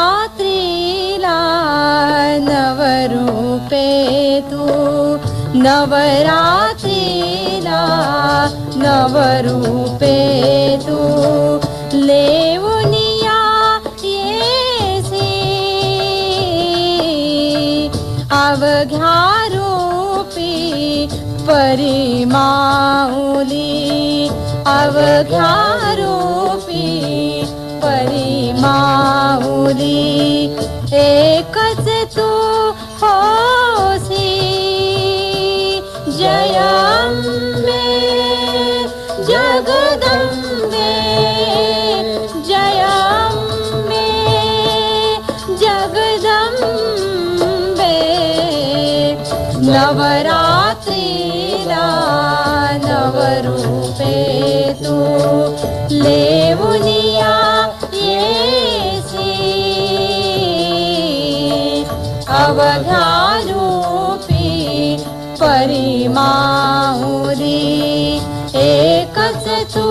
नवरात्रीला नवरूपे तू, नवरात्रीला नवरूपे तू, लेवुनिया येसी अवघ्या रूपी परिमाऊली, अवघ्या रूपी परिमाऊली, एकच तू होसी जयाम्बे जगदम्बे, जयाम्बे जगदम्बे, नवरात्रीला नवरूपे तू, लेवुनिया येसी अवघ्या रूपी परिमाऊली, एकच तू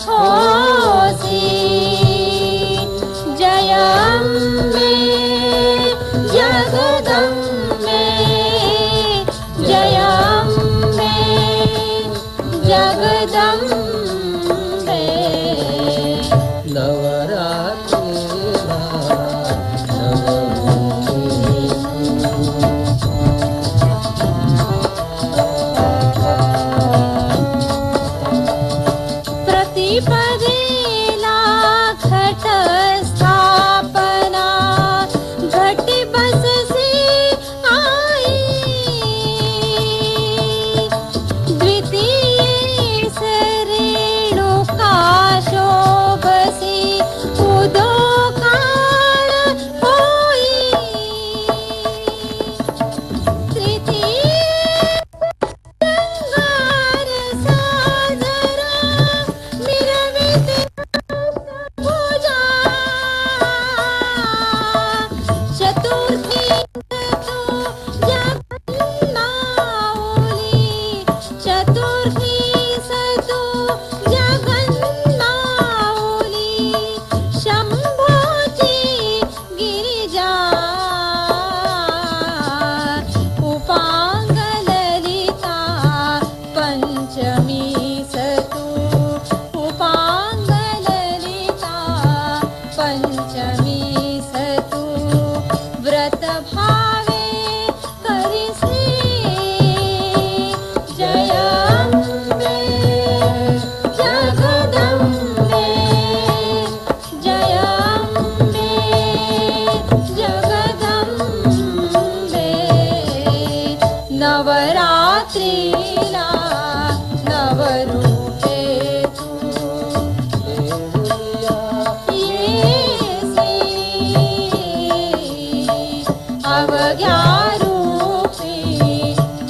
होसी जयाम्बे जगदम्बे, जयाम्बे जगदम्बे, नवरात्रीला प्रतिपदेला घट स्थापना, घटी बससी आई, द्वितीये रेणुका शोभसी उदो काळ होई, तृतीये शृंगार साजरा मिरविते पूजा, चतुर्थी तू जगन्नाऊली, चतुर्थी तू जगन्नाऊली, शंभोची गिरिजा उपांगललिता पंचमी सतू, उपांगललिता पंचमी सतू, व्रत भावे करिसी जयाम्बे जगदम्बे, जयाम्बे जगदम्बे, नवरात्रीला नवरूपे तू, येसी अवघ्या रूपी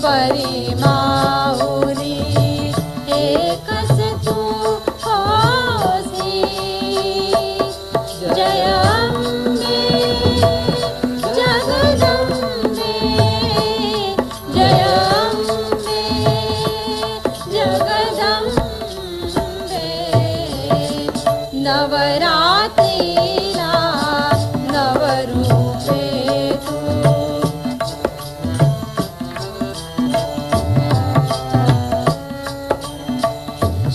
परिमाऊली, एकच तू होसी जयाम्बे जगदम्बे, जयाम्बे जगदम्बे, नवरात्रीला नवरूपे तू,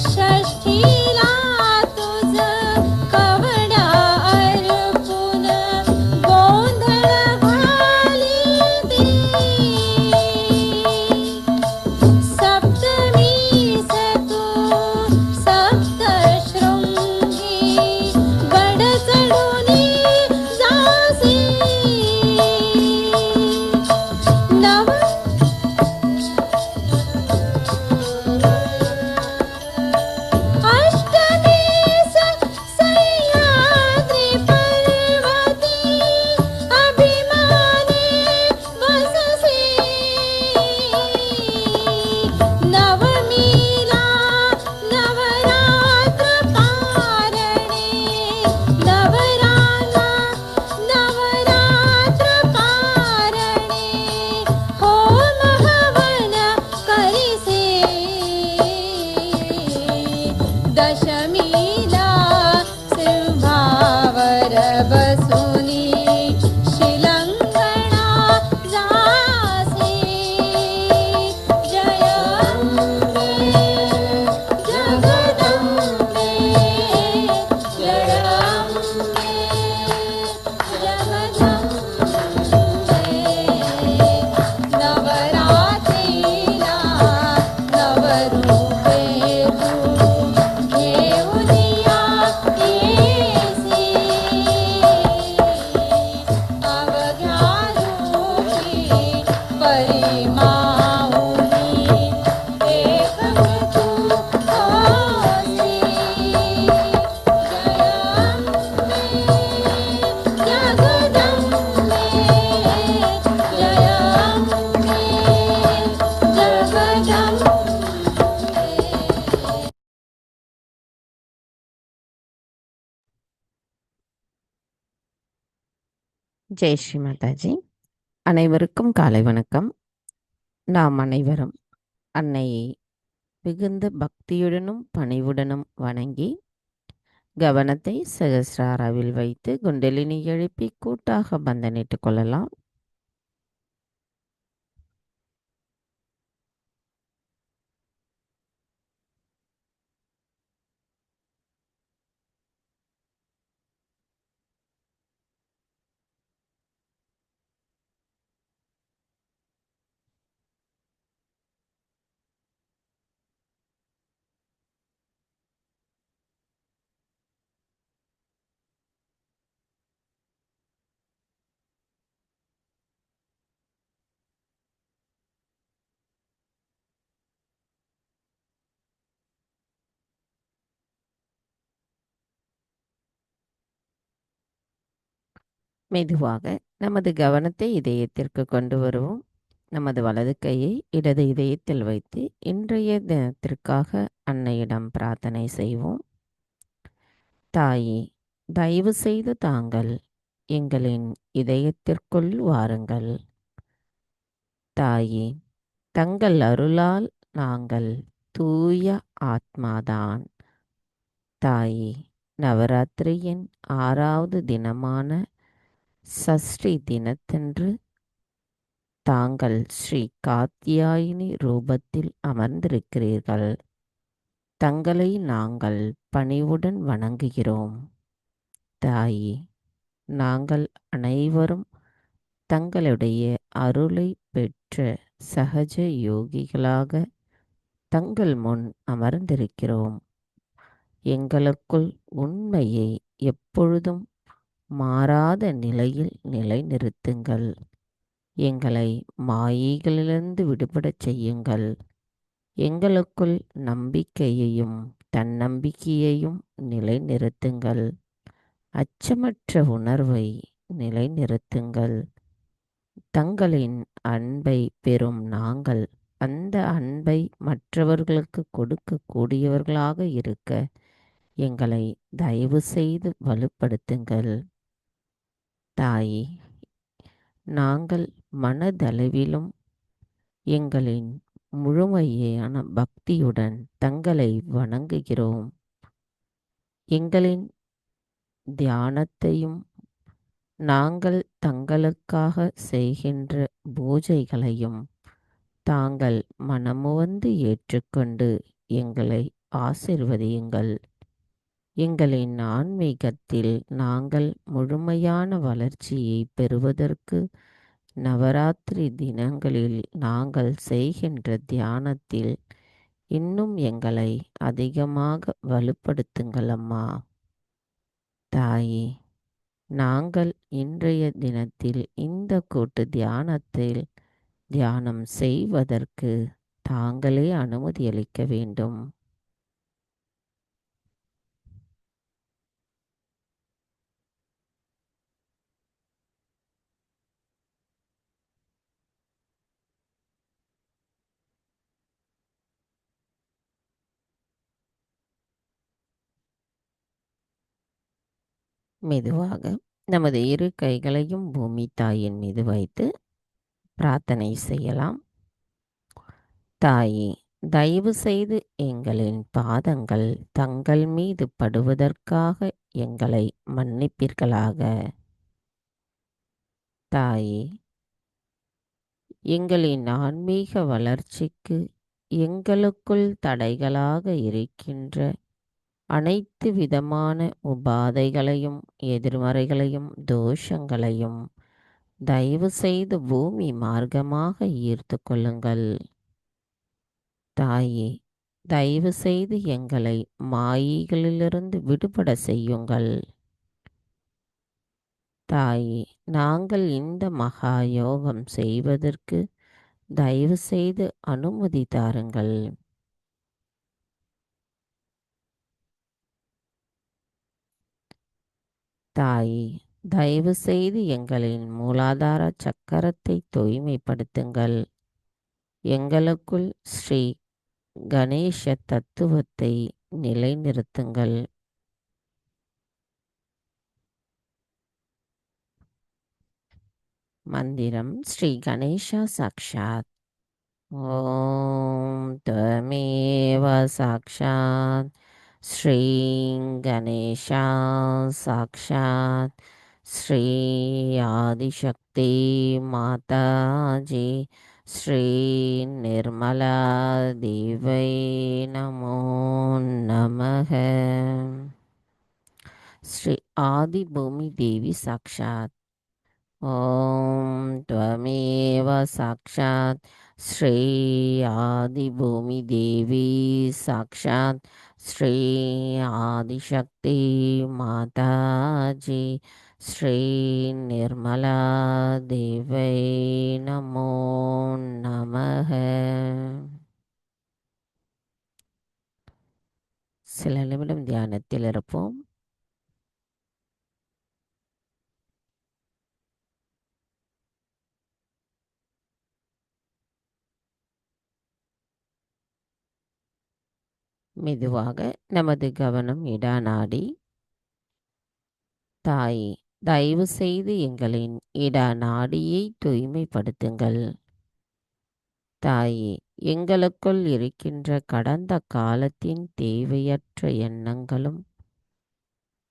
षष्ठीला तुझ कवड्या अर्पून गोंधळ घाल दशमीला सिंहावर बसुनी शिलंगणा जासी जय अम्बे जगदम्बे जय अम्बे जगदम्बे नवरात्रीला नवरूपे तू घेऊन या येसी अवघ्या रूपी परिमाऊनी एकच तू होसी जय अम्बे जगदम्बे जय अम्बे जगदम्बे ஜெய் ஸ்ரீ மாதாஜி. அனைவருக்கும் காலை வணக்கம். நாம் அனைவரும் அன்னையை மிகுந்த பக்தியுடனும் பணிவுடனும் வணங்கி கவனத்தை சகசிராராவில் வைத்து குண்டலினி எழுப்பி கூட்டாக பந்தனிட்டுக் கொள்ளலாம். மெதுவாக நமது கவனத்தை இதயத்திற்கு கொண்டு வருவோம். நமது வலது கையை இடது இதயத்தில் வைத்து இன்றைய தினத்திற்காக அன்னையிடம் பிரார்த்தனை செய்வோம். தாயே, தயவு செய்து தாங்கள் எங்களின் இதயத்திற்குள் வாருங்கள். தாயே, தங்கள் அருளால் நாங்கள் தூய ஆத்மாதான். தாயே, நவராத்திரியின் 6வது தினமான சஷ்டி தினத்தன்று தாங்கள் ஸ்ரீ காத்யாயினி ரூபத்தில் அமர்ந்திருக்கிறீர்கள். தங்களை நாங்கள் பணிவுடன் வணங்குகிறோம். தாயே, நாங்கள் அனைவரும் தங்களுடைய அருளை பெற்ற சகஜ யோகிகளாக தங்கள் முன் அமர்ந்திருக்கிறோம். எங்களுக்குள் உண்மையை எப்பொழுதும் மாறாத நிலையில் நிலைநிறுத்துங்கள். எங்களை மாயைகளிலிருந்து விடுபடச் செய்யுங்கள். எங்களுக்குள் நம்பிக்கையையும் தன்னம்பிக்கையையும் நிலைநிறுத்துங்கள். அச்சமற்ற உணர்வை நிலைநிறுத்துங்கள். தங்களின் அன்பை பெறும் நாங்கள் அந்த அன்பை மற்றவர்களுக்கு கொடுக்கக்கூடியவர்களாக இருக்க எங்களை தயவு செய்து வலுப்படுத்துங்கள். தாயே, நாங்கள் மனதளவிலும் எங்களின் முழுமையான பக்தியுடன் தங்களை வணங்குகிறோம். எங்களின் தியானத்தையும் நாங்கள் தங்களுக்காக செய்கின்ற பூஜைகளையும் தாங்கள் மனமுவந்து ஏற்றுக்கொண்டு எங்களை ஆசிர்வதியுங்கள். எங்களின் ஆன்மீகத்தில் நாங்கள் முழுமையான வளர்ச்சியை பெறுவதற்கு நவராத்திரி தினங்களில் நாங்கள் செய்கின்ற தியானத்தில் இன்னும் எங்களை அதிகமாக வலுப்படுத்துங்கள் அம்மா. தாயே, நாங்கள் இன்றைய தினத்தில் இந்த கூட்டு தியானம் செய்வதற்கு தாங்களே அனுமதி அளிக்க வேண்டும். மெதுவாக நமது இரு கைகளையும் பூமி தாயின் மீது வைத்து பிரார்த்தனை செய்யலாம். தாயே, தயவு செய்து எங்களின் பாதங்கள் தங்கள் மீது படுவதற்காக எங்களை மன்னிப்பீர்களாக. தாயே, எங்களின் ஆன்மீக வளர்ச்சிக்கு எங்களுக்குள் தடைகளாக இருக்கின்ற அனைத்து விதமான உபாதைகளையும் எதிர்மறைகளையும் தோஷங்களையும் தயவு செய்து பூமி மார்க்கமாக ஈர்த்து கொள்ளுங்கள். தாயே, தயவு செய்து எங்களை மாயைகளிலிருந்து விடுபட செய்யுங்கள். தாயே, நாங்கள் இந்த மகா யோகம் செய்வதற்கு தயவு செய்து அனுமதி தாருங்கள். தாயே, தயவு செய்து எங்களின் மூலாதார சக்கரத்தை தூய்மைப்படுத்துங்கள். எங்களுக்குள் ஸ்ரீ கணேச தத்துவத்தை நிலைநிறுத்துங்கள். மந்திரம் ஸ்ரீ கணேசா சாக்ஷாத். ஓம் त्वमेव சாக்ஷாத் ஸ்ரீ கணேசா சாக்ஷாத் ஸ்ரீ ஆதிசக்தி மாதாஜி ஸ்ரீ நிர்மலா தேவை நமோ நமக. ஸ்ரீ ஆதிபூமி தேவி சாக்ஷாத். ஓம் त्वमेव சாக்ஷாத் ஸ்ரீ ஆதிபூமி தேவி சாக்ஷாத் ஸ்ரீ ஆதிசக்தி மாதாஜி ஸ்ரீ நிர்மலா தேவை நமோ நமக. சில நிமிடம் தியானத்தில் இருப்போம். மெதுவாக நமது கவனம் இடநாடி. தாயே, தயவு செய்து எங்களின் இடநாடியை தூய்மைப்படுத்துங்கள். தாயே, எங்களுக்குள் இருக்கின்ற கடந்த காலத்தின் தேவையற்ற எண்ணங்களும்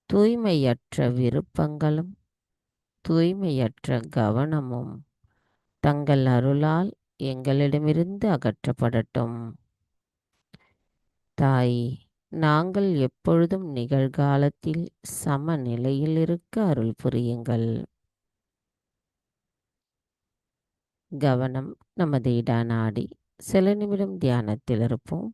தூய்மையற்ற விருப்பங்களும் தூய்மையற்ற கவனமும் தங்கள் அருளால் எங்களிடமிருந்து அகற்றப்படட்டும். தாயே, நாங்கள் எப்பொழுதும் நிகழ்காலத்தில் சமநிலையில் இருக்க அருள் புரியுங்கள். கவனம் நமது இடநாடி. சில நிமிடம் தியானத்தில் இருப்போம்.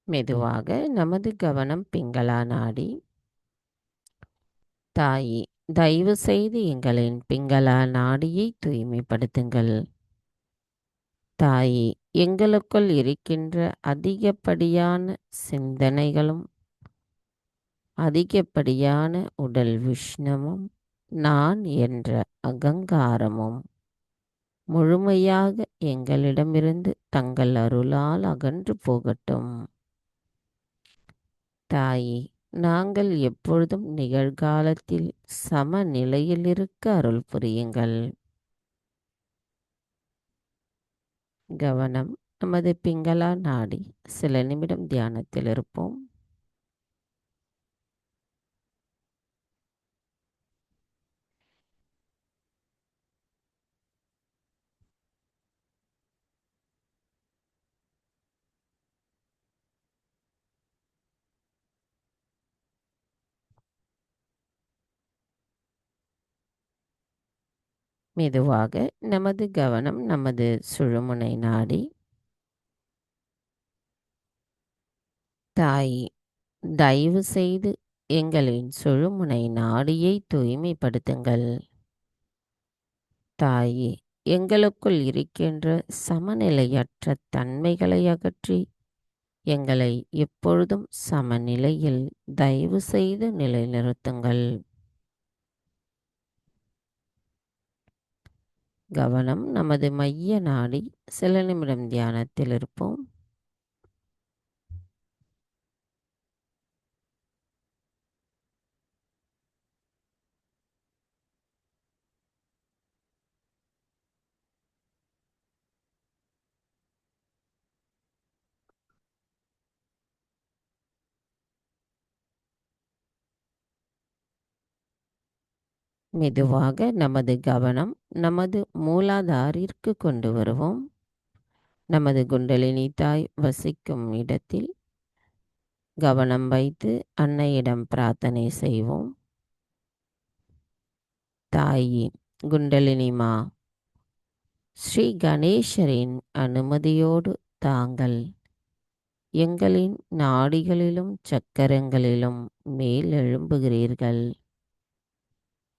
மெதுவாக நமது கவனம் பிங்களா நாடி. தாயே, தயவு செய்து எங்களின் பிங்களா நாடியை தூய்மைப்படுத்துங்கள். தாயே, எங்களுக்குள் இருக்கின்ற அதிகப்படியான சிந்தனைகளும் அதிகப்படியான உடல் விஷ்ணமும் நான் என்ற அகங்காரமும் முழுமையாக எங்களிடமிருந்து தங்கள் அருளால் அகன்று போகட்டும். தாயே, நாங்கள் எப்பொழுதும் நிகழ்காலத்தில் சமநிலையில் இருக்க அருள் புரியுங்கள். கவனம் நமது பிங்களா நாடி. சில நிமிடம் தியானத்தில் இருப்போம். மெதுவாக நமது கவனம் நமது சுழுமுனை நாடி. தாயே, தயவு செய்து எங்களின் சுழுமுனை நாடியை தூய்மைப்படுத்துங்கள். தாயே, எங்களுக்குள் இருக்கின்ற சமநிலையற்ற தன்மைகளை அகற்றி எங்களை எப்பொழுதும் சமநிலையில் தயவு செய்து நிலைநிறுத்துங்கள். கவனம் நமது மைய நாடி. சில நிமிடம் தியானத்தில் இருப்போம். மெதுவாக நமது கவனம் நமது மூலாதாரிற்கு கொண்டு வருவோம். நமது குண்டலினி தாய் வசிக்கும் இடத்தில் கவனம் வைத்து அன்னையிடம் பிரார்த்தனை செய்வோம். தாயி குண்டலினிமா, ஸ்ரீ கணேசரின் அனுமதியோடு தாங்கள் எங்களின் நாடிகளிலும் சக்கரங்களிலும் மேலெழும்புகிறீர்கள்.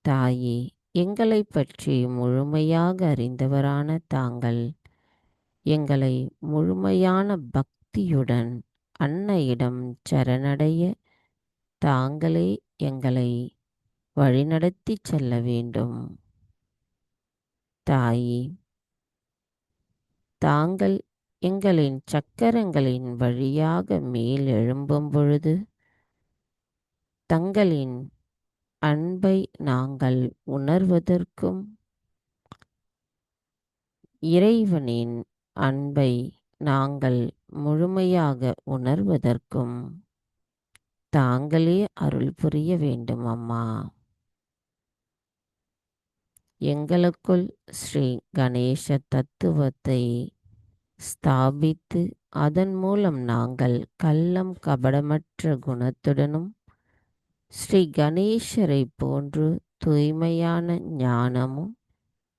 தாயே, எங்களைப் பற்றி முழுமையாக அறிந்தவரான தாங்கள் எங்களை முழுமையான பக்தியுடன் அன்னையிடம் சரணடைய தாங்களே எங்களை வழிநடத்திச் செல்ல வேண்டும். தாயே, தாங்கள் எங்களின் சக்கரங்களின் வழியாக மேலெழும்பும் பொழுது தங்களின் அன்பை நாங்கள் உணர்வதற்கும் இறைவனின் அன்பை நாங்கள் முழுமையாக உணர்வதற்கும் தாங்களே அருள் புரிய வேண்டும் அம்மா. எங்களுக்குள் ஸ்ரீ கணேச தத்துவத்தை ஸ்தாபித்து அதன் மூலம் நாங்கள் கள்ளம் கபடமற்ற குணத்துடனும் ஸ்ரீ கணேசரை போன்று தூய்மையான ஞானமும்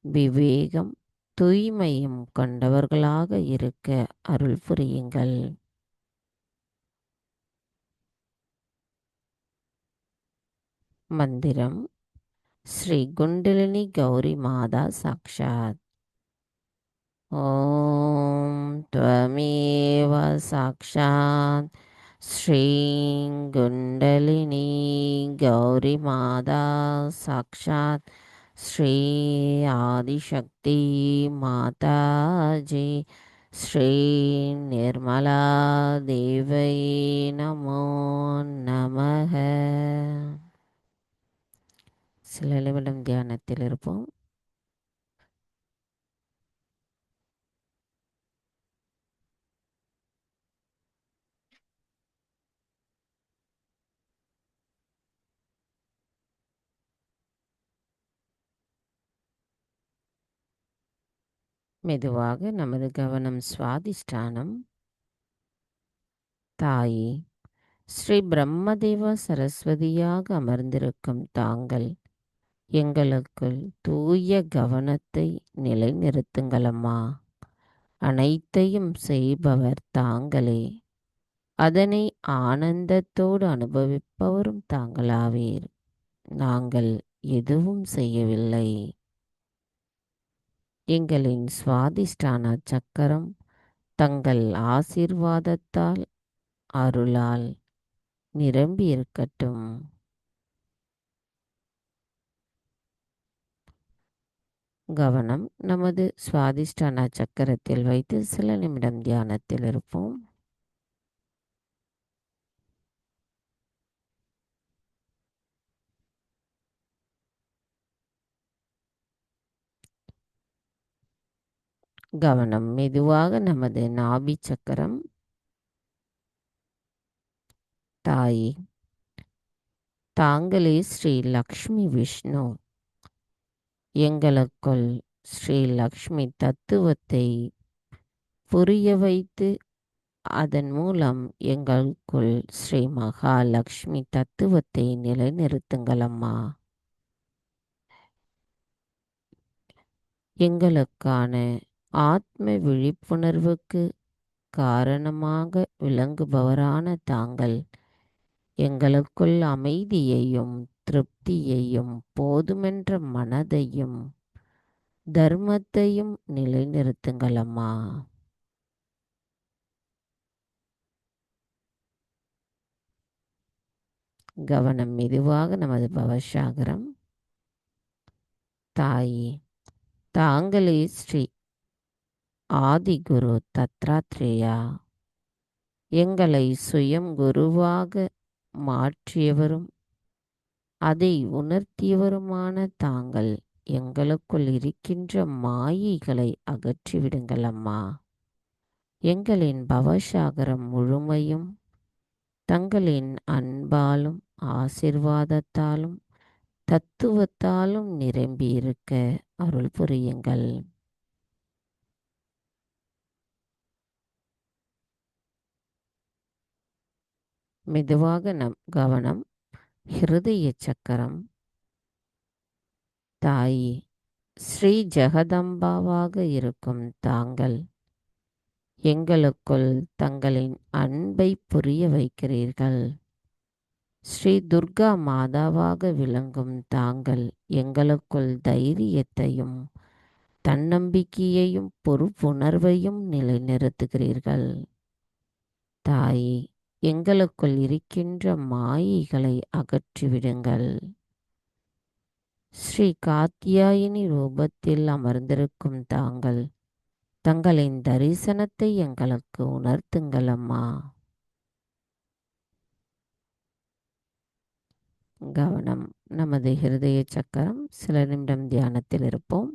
விவேகம் தூய்மையும் கொண்டவர்களாக இருக்க அருள் புரியுங்கள். மந்திரம் ஸ்ரீ குண்டலினி கௌரி மாதா சாக்ஷாத். ஓம் த்வமேவ சாக்ஷாத் ஸ்ரீ குண்டலினி கௌரி மாதா சாக்ஷாத் ஸ்ரீ ஆதிசக்தி மாதாஜி ஸ்ரீ நிர்மலா தேவை நமோ நமக. சில நிமிடம் தியானத்தில் இருப்போம். மெதுவாக நமது கவனம் சுவாதிஷ்டானம். தாயே, ஸ்ரீ பிரம்மதேவ சரஸ்வதியாக அமர்ந்திருக்கும் தாங்கள் எங்களுக்குள் தூய கவனத்தை நிலைநிறுத்துங்களம்மா. அனைத்தையும் செய்பவர் தாங்களே, அதனை ஆனந்தத்தோடு அனுபவிப்பவரும் தாங்களாவீர். நாங்கள் எதுவும் செய்யவில்லை. எங்களின் சுவாதிஷ்டான சக்கரம் தங்கள் ஆசீர்வாதத்தால் அருளால் நிரம்பி இருக்கட்டும். கவனம் நமது சுவாதிஷ்டான சக்கரத்தில் வைத்து சில நிமிடம் தியானத்தில் இருப்போம். கவனம் மெதுவாக நமது நாபி சக்கரம். தாயே, தாங்களே ஸ்ரீ லக்ஷ்மி விஷ்ணு. எங்களுக்குள் ஸ்ரீ லக்ஷ்மி தத்துவத்தை புரிய வைத்து அதன் மூலம் எங்களுக்குள் ஸ்ரீ மகாலட்சுமி தத்துவத்தை நிலைநிறுத்துங்களம்மா. எங்களுக்கான ஆத்ம விழிப்புணர்வுக்கு காரணமாக விளங்குபவரான தாங்கள் எங்களுக்குள் அமைதியையும் திருப்தியையும் போதுமென்ற மனதையும் தர்மத்தையும் நிலைநிறுத்துங்களம்மா. கவனம் மெதுவாக நமது பவசாகரம். தாயே, தாங்களே ஸ்ரீ ஆதிகுரு தத்ராத்ரேயா, எங்களை சுயம் குருவாக மாற்றியவரும் அதை உணர்த்தியவருமான தாங்கள் எங்களுக்குள் இருக்கின்ற மாயைகளை அகற்றிவிடுங்கள் அம்மா. எங்களின் பவசாகரம் முழுமையும் தங்களின் அன்பாலும் ஆசிர்வாதத்தாலும் தத்துவத்தாலும் நிரம்பியிருக்க அருள் புரியுங்கள். மெதுவாக நம் கவனம் ஹிருதய சக்கரம். தாயே, ஸ்ரீ ஜெகதம்பாவாக இருக்கும் தாங்கள் எங்களுக்குள் தங்களின் அன்பை புரிய வைக்கிறீர்கள். ஸ்ரீ துர்கா மாதாவாக விளங்கும் தாங்கள் எங்களுக்குள் தைரியத்தையும் தன்னம்பிக்கையையும் பொறுப்புணர்வையும் நிலைநிறுத்துகிறீர்கள். தாயே, எங்களுக்குள் இருக்கின்ற மாயைகளை அகற்றிவிடுங்கள். ஸ்ரீ காத்தியாயினி ரூபத்தில் அமர்ந்திருக்கும் தாங்கள் தங்களின் தரிசனத்தை எங்களுக்கு உணர்த்துங்கள் அம்மா. கவனம் நமது ஹிருதய சக்கரம். சில நிமிடம் தியானத்தில் இருப்போம்.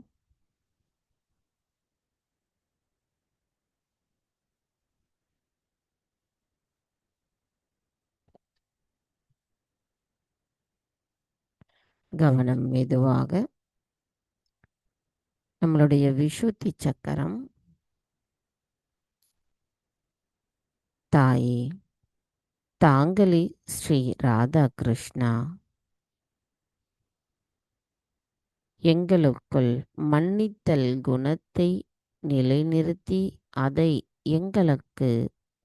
கவனம் மெதுவாக நம்மளுடைய விஷுத்தி சக்கரம். தாயே, தாங்களே ஸ்ரீ ராதா கிருஷ்ணா, எங்களுக்குள் மன்னித்தல் குணத்தை நிலைநிறுத்தி அதை எங்களுக்கு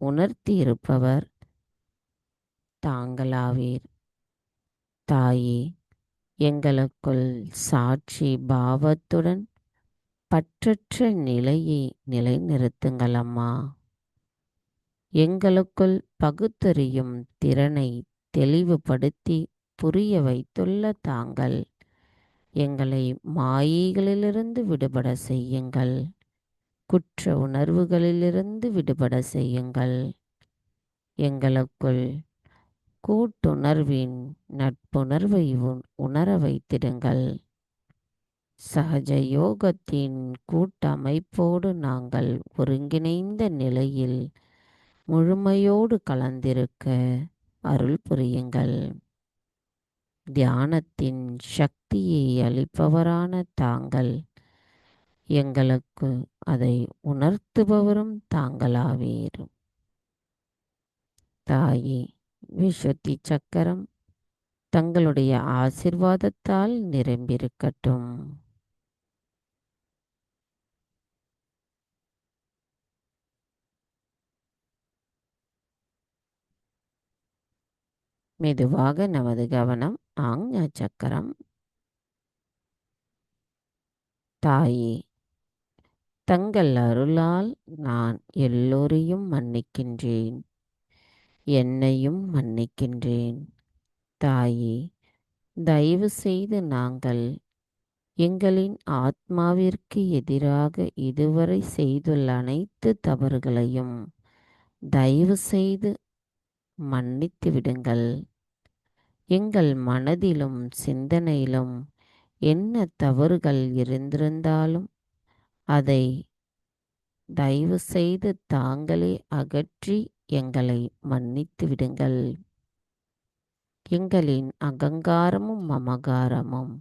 உணர்த்தியிருப்பவர் தாங்களாவீர். தாயே, எங்களுக்குள் சாட்சி பாவத்துடன் பற்றற்ற நிலையை நிலைநிறுத்துங்கள் அம்மா. எங்களுக்குள் பகுத்தறியும் திறனை தெளிவுபடுத்தி புரிய வைத்துள்ள தாங்கள் எங்களை மாயைகளிலிருந்து விடுபட செய்யுங்கள். குற்ற உணர்வுகளிலிருந்து விடுபட செய்யுங்கள். எங்களுக்குள் கூட்டுணர்வின் நட்புணர்வை உணர வைத்திடுங்கள். சகஜ யோகத்தின் கூட்டமைப்போடு நாங்கள் ஒருங்கிணைந்த நிலையில் முழுமையோடு கலந்திருக்க அருள் புரியுங்கள். தியானத்தின் சக்தியை அளிப்பவரான தாங்கள் எங்களுக்கு அதை உணர்த்துபவரும் தாங்களாவீர். தாயே, விஷுத்தி சக்கரம் தங்களுடைய ஆசிர்வாதத்தால் நிரம்பியிருக்கட்டும். மெதுவாக நமது கவனம் ஆக்ஞா சக்கரம். தாயே, தங்கள் அருளால் நான் எல்லோரையும் மன்னிக்கின்றேன், என்னையும் மன்னிக்கின்றேன். தாயே, தயவு செய்து நாங்கள் எங்களின் ஆத்மாவிற்கு எதிராக இதுவரை செய்துள்ள அனைத்து தவறுகளையும் தயவு செய்து மன்னித்து விடுங்கள். எங்கள் மனதிலும் சிந்தனையிலும் என்ன தவறுகள் இருந்திருந்தாலும் அதை தயவு செய்து தாங்களே அகற்றி எங்களை மன்னித்து விடுங்கள். எங்களின் அகங்காரமும் மமகாரமும்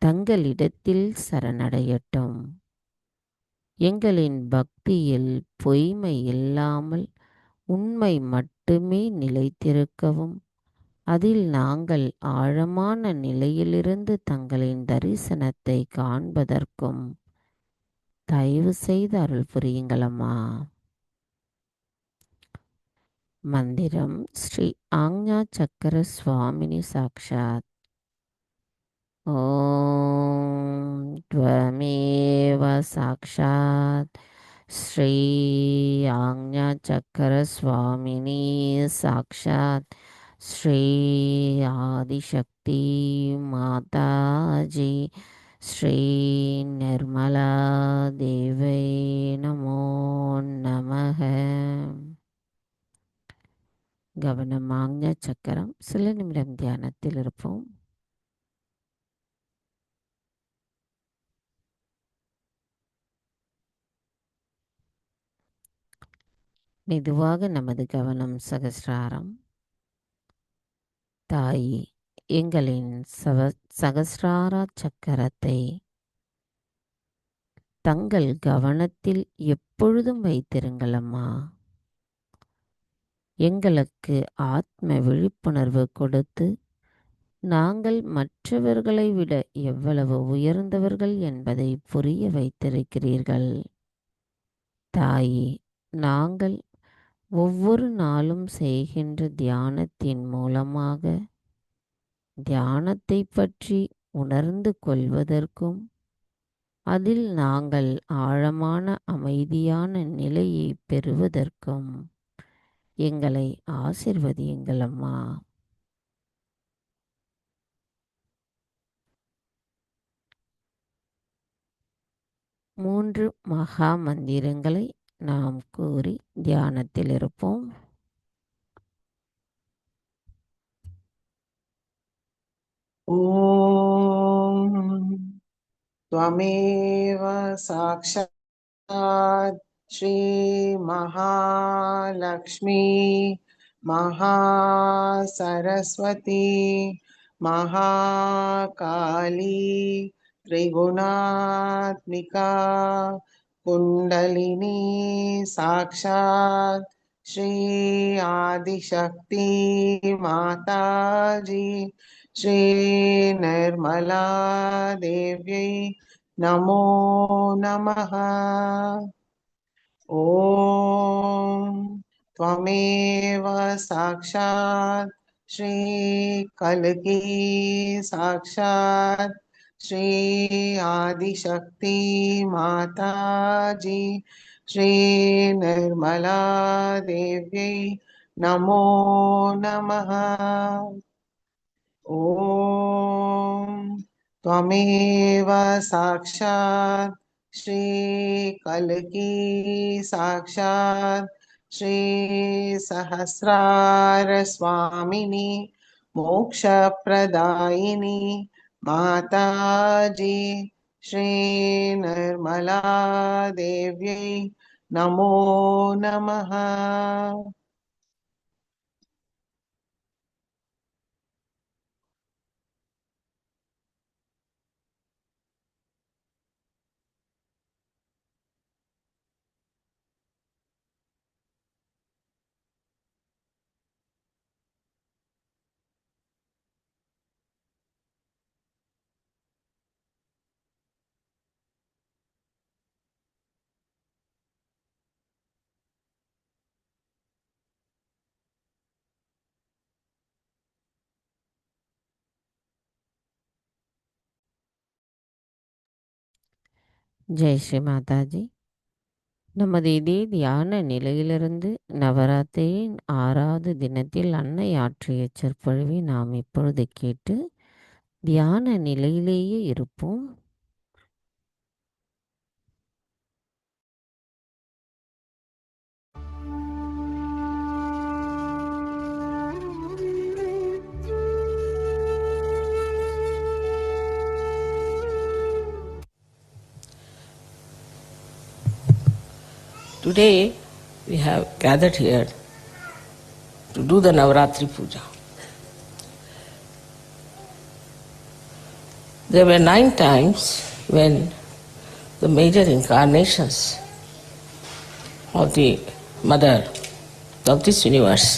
தங்களிடத்தில் சரணடையட்டும். எங்களின் பக்தியில் பொய்மை இல்லாமல் உண்மை மட்டுமே நிலைத்திருக்கவும் அதில் நாங்கள் ஆழமான நிலையிலிருந்து தங்களின் தரிசனத்தை காண்பதற்கும் தயவு செய்து அருள் புரியுங்களம்மா. மந்திரம் ஸ்ரீ ஆக்ஞா சக்கர சுவாமினி சாக்ஷாத். ஓம் த்வமேவ சாக்ஷாத் ஸ்ரீ ஆக்ஞா சக்கர சுவாமினி சாக்ஷாத் ஸ்ரீ ஆதிசக்தி மாதாஜி ஸ்ரீ நிர்மலா தேவை நமோ நமக. கவனம் ஆக்ஞா சக்கரம். சில நிமிடம் தியானத்தில் இருப்போம். மெதுவாக நமது கவனம் சகஸ்ராரம். தாய் எங்களின் சகஸ்ரார சக்கரத்தை தங்கள் கவனத்தில் எப்பொழுதும் வைத்திருங்கள் அம்மா. எங்களுக்கு ஆத்ம விழிப்புணர்வு கொடுத்து நாங்கள் மற்றவர்களை விட எவ்வளவு உயர்ந்தவர்கள் என்பதை புரிய வைத்திருக்கிறீர்கள். தாயே, நாங்கள் ஒவ்வொரு நாளும் செய்கின்ற தியானத்தின் மூலமாக தியானத்தை பற்றி உணர்ந்து கொள்வதற்கும் அதில் நாங்கள் ஆழமான அமைதியான நிலையை பெறுவதற்கும் எங்களை ஆசிர்வதியுங்கள் அம்மா. மூன்று மகா மந்திரங்களை நாம் கூறி தியானத்தில் இருப்போம். ஓம் त्वमेव साक्षात् श्री महालक्ष्मी महासरस्वती महाकाली त्रिगुणात्मिका कुण्डलिनी साक्षात् श्री आदिशक्ति माताजी श्री निर्मला देव्यै नमो नमः। ॐ त्वमेव साक्षात् श्री कल्की साक्षात् श्री आदिशक्ति माताजी श्री निर्मला देव्यै नमो नमः। ॐ त्वमेव साक्षात् श्री कल्की साक्षात् श्री सहस्रार स्वामिनी मोक्षप्रदायिनी माताजी श्री निर्मला देव्यै नमो नमः। ஜெய் ஸ்ரீ மாதாஜி. நமது இதே தியான நிலையிலிருந்து நவராத்திரியின் 6வது தினத்தில் அன்னை ஆற்றிய சொற்பொழிவை நாம் இப்பொழுது கேட்டு தியான நிலையிலேயே இருப்போம். Today we have gathered here to do the Navaratri Puja. There were 9 times when the major incarnations of the Mother of this universe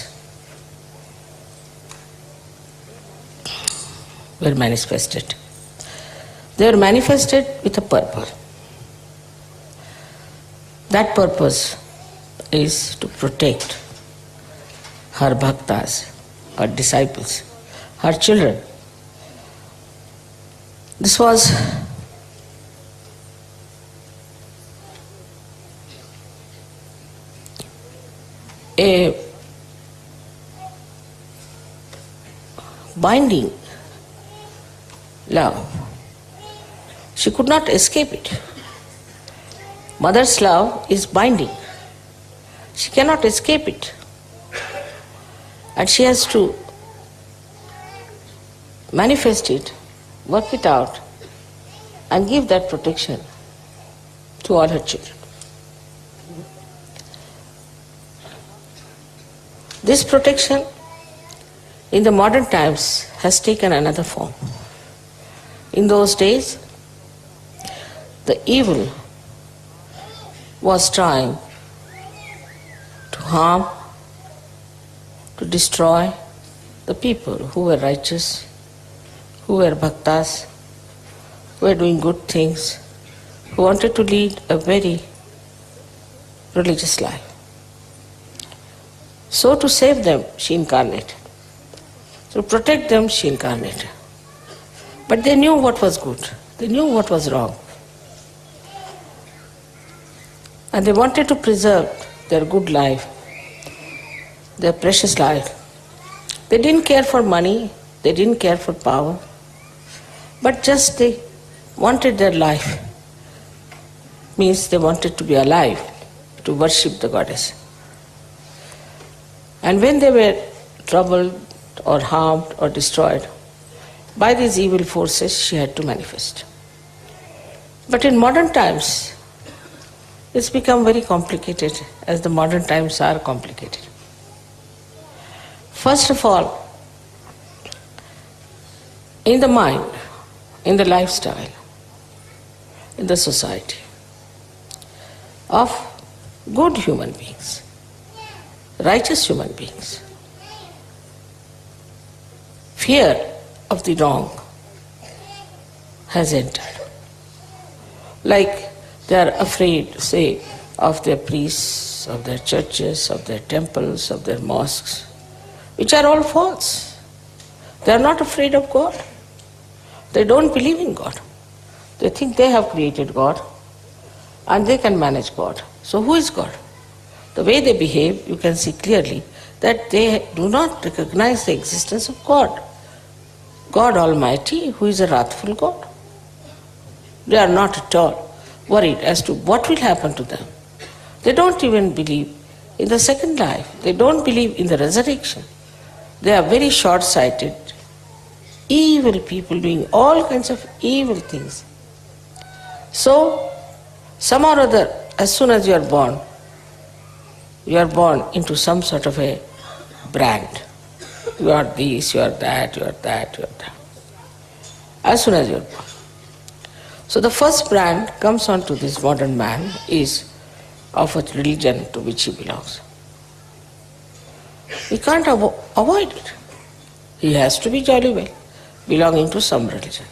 were manifested. They were manifested with a purpose. That purpose is to protect her bhaktas, her disciples, her children. This was a binding love. She could not escape it. Mother's love is binding. She cannot escape it. And she has to manifest it, work it out, and give that protection to all her children. This protection in the modern times has taken another form. In those days, the evil was trying to harm, to destroy the people who were righteous, who were bhaktas, who were doing good things, who wanted to lead a very religious life. So to save them, she incarnated. To protect them, she incarnated. But they knew what was good. They knew what was wrong. And they wanted to preserve their good life, their precious life. They didn't care for money, they didn't care for power, but just they wanted their life. Means they wanted to be alive, to worship the goddess. And when they were troubled or harmed or destroyed by these evil forces, she had to manifest. But in modern times, it's become very complicated, as the modern times are complicated. First of all, in the mind, in the lifestyle, in the society of good human beings, righteous human beings, fear of the wrong has entered. Like they are afraid, say, of their priests, of their churches, of their temples, of their mosques, which are all false. They are not afraid of God. They don't believe in God. They think they have created God and they can manage God. So who is God? The way they behave, you can see clearly that they do not recognize the existence of God. God Almighty, who is a wrathful God. They are not at all worried as to what will happen to them. They don't even believe in the second life. They don't believe in the resurrection. They are very short-sighted, evil people doing all kinds of evil things. So, somehow or other, as soon as you are born into some sort of a brand. You are this, you are that, you are that, you are that. As soon as you are born. So the first brand comes onto this modern man is of a religion to which he belongs. He can't avoid it. He has to be jolly well belonging to some religion.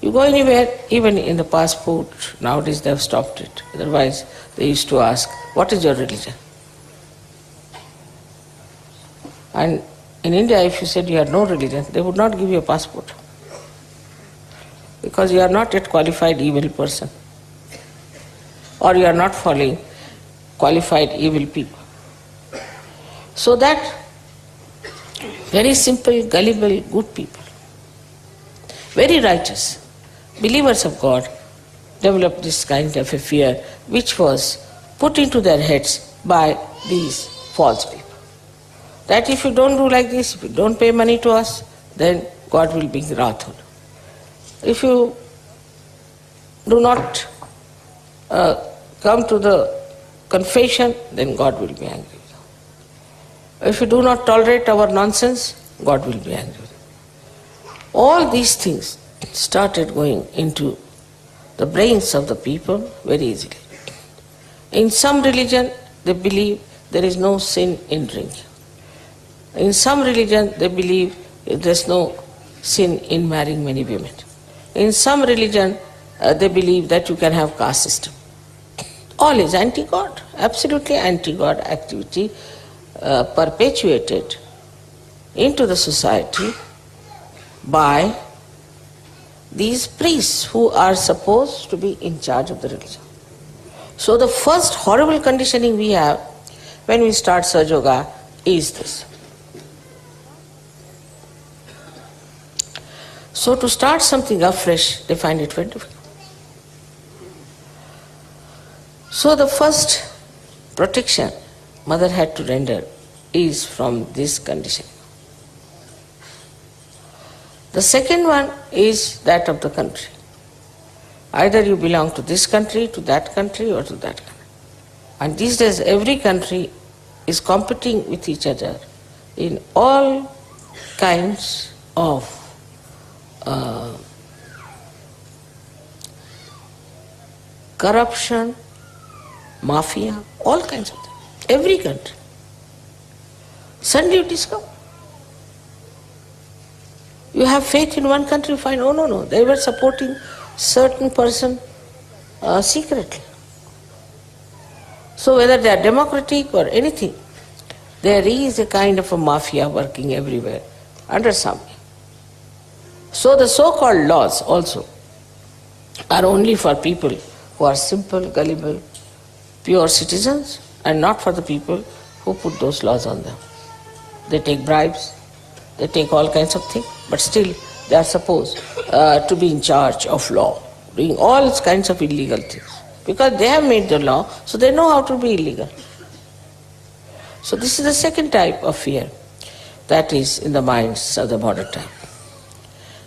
You go anywhere, even in the passport, nowadays they have stopped it. Otherwise they used to ask, what is your religion? And in India, if you said you had no religion, they would not give you a passport. Because you are not yet qualified evil person. Or you are not following qualified evil people. So that very simple, gullible, good people, very righteous, believers of God, developed this kind of a fear which was put into their heads by these false people. That if you don't do like this, if you don't pay money to us, then God will be wrathful. If you do not come to the confession, then God will be angry. If you do not tolerate our nonsense, God will be angry. All these things started going into the brains of the people very easily. In some religion, they believe there is no sin in drinking. In some religion, they believe there is no sin in marrying many women. In some religion, they believe that you can have caste system. All is anti-God, absolutely anti-God activity perpetuated into the society by these priests who are supposed to be in charge of the religion. So the first horrible conditioning we have when we start Sahaja Yoga is this. So to start something afresh, they find it very difficult. So the first protection mother had to render is from this condition. The second one is that of the country. Either you belong to this country, to that country, or to that country. And these days every country is competing with each other in all kinds of corruption, mafia, all kinds of things. Every country. Suddenly you discover. You have faith in one country, you find, oh no, they were supporting certain person secretly. So whether they are democratic or anything, there is a kind of a mafia working everywhere under some. So the so-called laws also are only for people who are simple, gullible, pure citizens, and not for the people who put those laws on them. They take bribes, they take all kinds of things, but still they are supposed to be in charge of law, doing all kinds of illegal things. Because they have made the law, so they know how to be illegal. So this is the second type of fear that is in the minds of the modern time.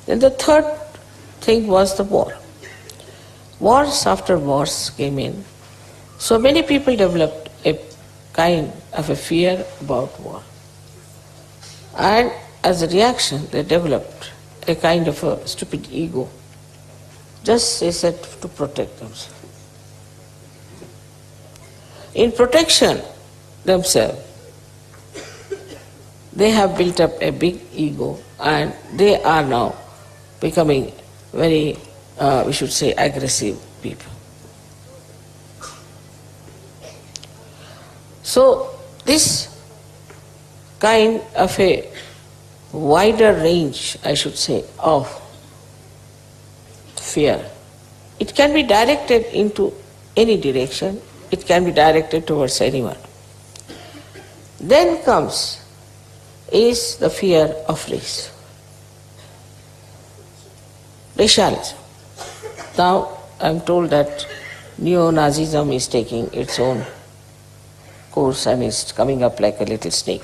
Then the third thing was the war. Wars after wars came in. So many people developed a kind of a fear about war. And as a reaction, they developed a kind of a stupid ego, just as said to protect themselves. In protection themselves, they have built up a big ego and they are now becoming very, we should say, aggressive people. So this kind of a wider range, I should say, of fear, it can be directed into any direction, it can be directed towards anyone. Then comes is the fear of race. Racialism. Now I am told that neo-Nazism is taking its own course and is coming up like a little snake.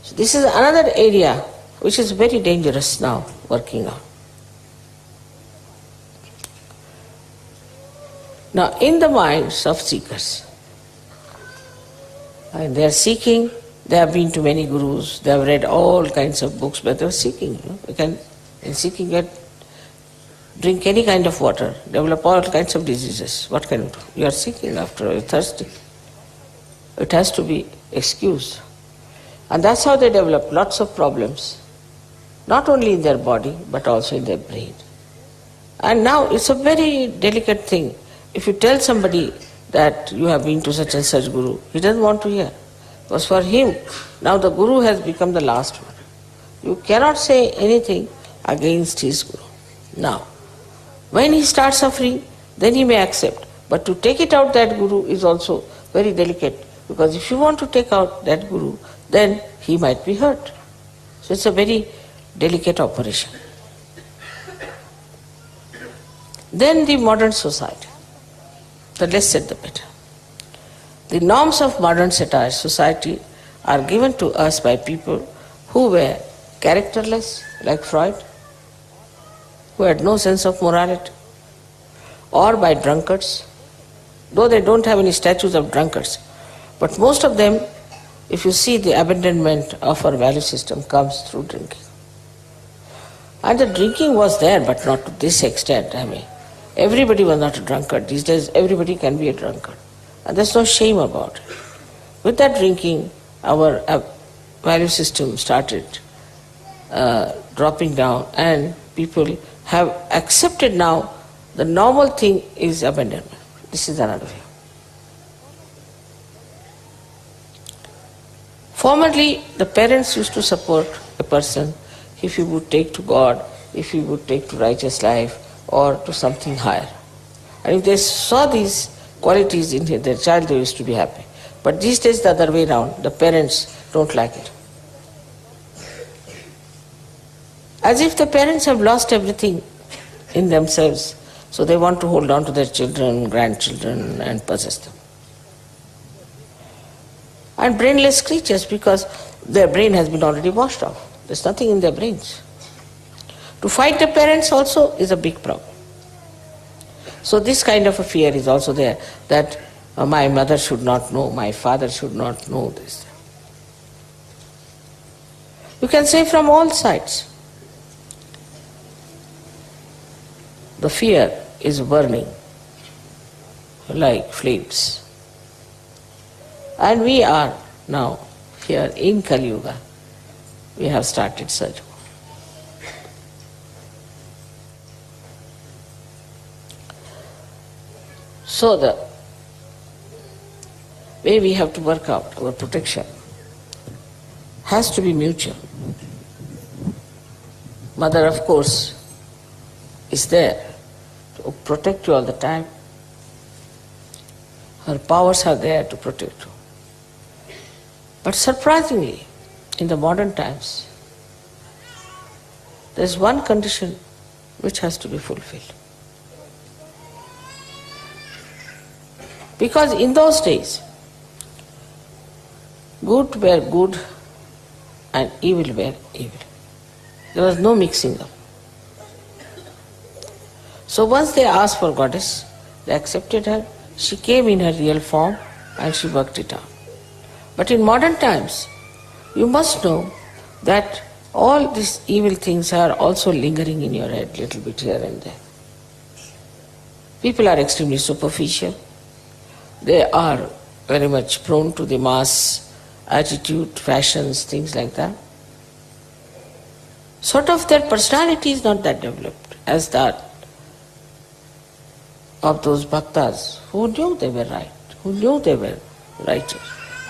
So this is another area which is very dangerous now working on. Now in the minds of seekers, and they are seeking, they have been to many gurus, they have read all kinds of books, but they are seeking. You can, in seeking it, drink any kind of water, develop all kinds of diseases. What can you do? You are seeking after all, you are thirsty. It has to be excused. And that's how they develop lots of problems, not only in their body, but also in their brain. And now it's a very delicate thing. If you tell somebody that you have been to such and such guru, he doesn't want to hear. Because for him, now the guru has become the last one. You cannot say anything against his guru. Now, when he starts suffering, then he may accept. But to take it out that guru is also very delicate. Because if you want to take out that guru, then he might be hurt. So it's a very delicate operation. Then the modern society. The less said the better. The norms of modern society are given to us by people who were characterless, like Freud, who had no sense of morality, or by drunkards, though they don't have any statues of drunkards. But most of them, if you see, the abandonment of our value system comes through drinking. And the drinking was there, but not to this extent. I mean, everybody was not a drunkard. These days, everybody can be a drunkard. And there's no shame about it. With that drinking, our value system started dropping down, and people have accepted now the normal thing is abandonment. This is another view. Formerly, the parents used to support a person if he would take to God, if he would take to righteous life, or to something higher. And if they saw these qualities in their child, they used to be happy. But these days the other way around, the parents don't like it. As if the parents have lost everything in themselves, so they want to hold on to their children, grandchildren and possess them. And brainless creatures, because their brain has been already washed off. There's nothing in their brains. To fight the parents also is a big problem. So this kind of a fear is also there, that my mother should not know, my father should not know this. You can say from all sides. The fear is burning like flames. And we are now here in Kali Yuga. We have started Sahaja. So the way we have to work out our protection has to be mutual. Mother, of course, is there to protect you all the time. Her powers are there to protect you. But surprisingly, in the modern times, there is one condition which has to be fulfilled. Because in those days, good were good and evil were evil. There was no mixing up. So once they asked for goddess, they accepted her, she came in her real form and she worked it out. But in modern times, you must know that all these evil things are also lingering in your head, little bit here and there. People are extremely superficial. They are very much prone to the mass attitude, fashions, things like that. Sort of their personality is not that developed as that of those bhaktas who knew they were right, who knew they were righteous,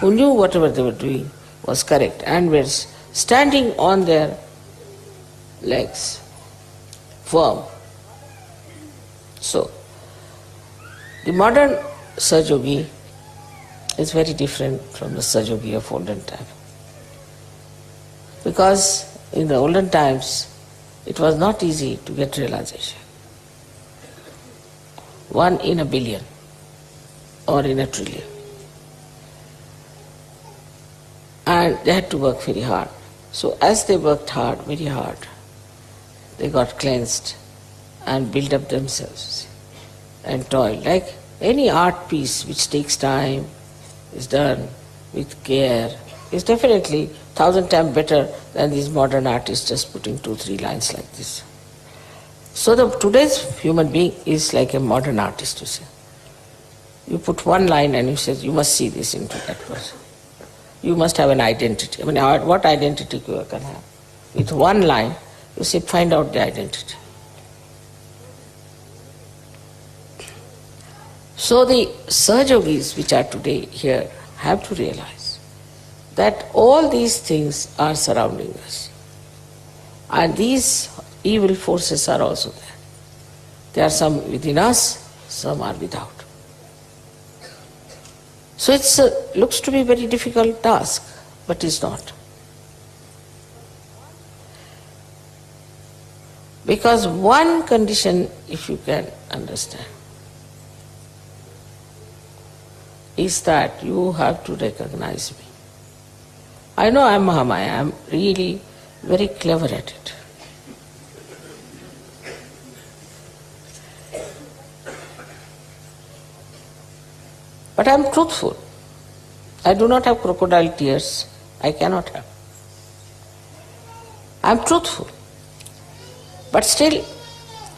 who knew whatever they were doing was correct and were standing on their legs, firm. So, the modern Sahaja is very different from the Sahaja of olden time. Because in the olden times, it was not easy to get realization. 1 in a billion or in a trillion. And they had to work very hard. So as they worked hard, very hard, they got cleansed and built up themselves and toiled. Like any art piece which takes time, is done with care, is definitely 1,000 times better than these modern artists just putting 2-3 lines like this. So today's human being is like a modern artist, you see. You put one line and you say, you must see this into that person. You must have an identity. I mean, what identity you can have? With one line, you say, find out the identity. So the Sahajogis which are today here have to realize that all these things are surrounding us. And these evil forces are also there. There are some within us, some are without. So it looks to be a very difficult task, but it's not. Because one condition, if you can understand, is that you have to recognize me. I know I'm Mahamaya, I'm really very clever at it. But I'm truthful. I do not have crocodile tears. I cannot have. I'm truthful. But still,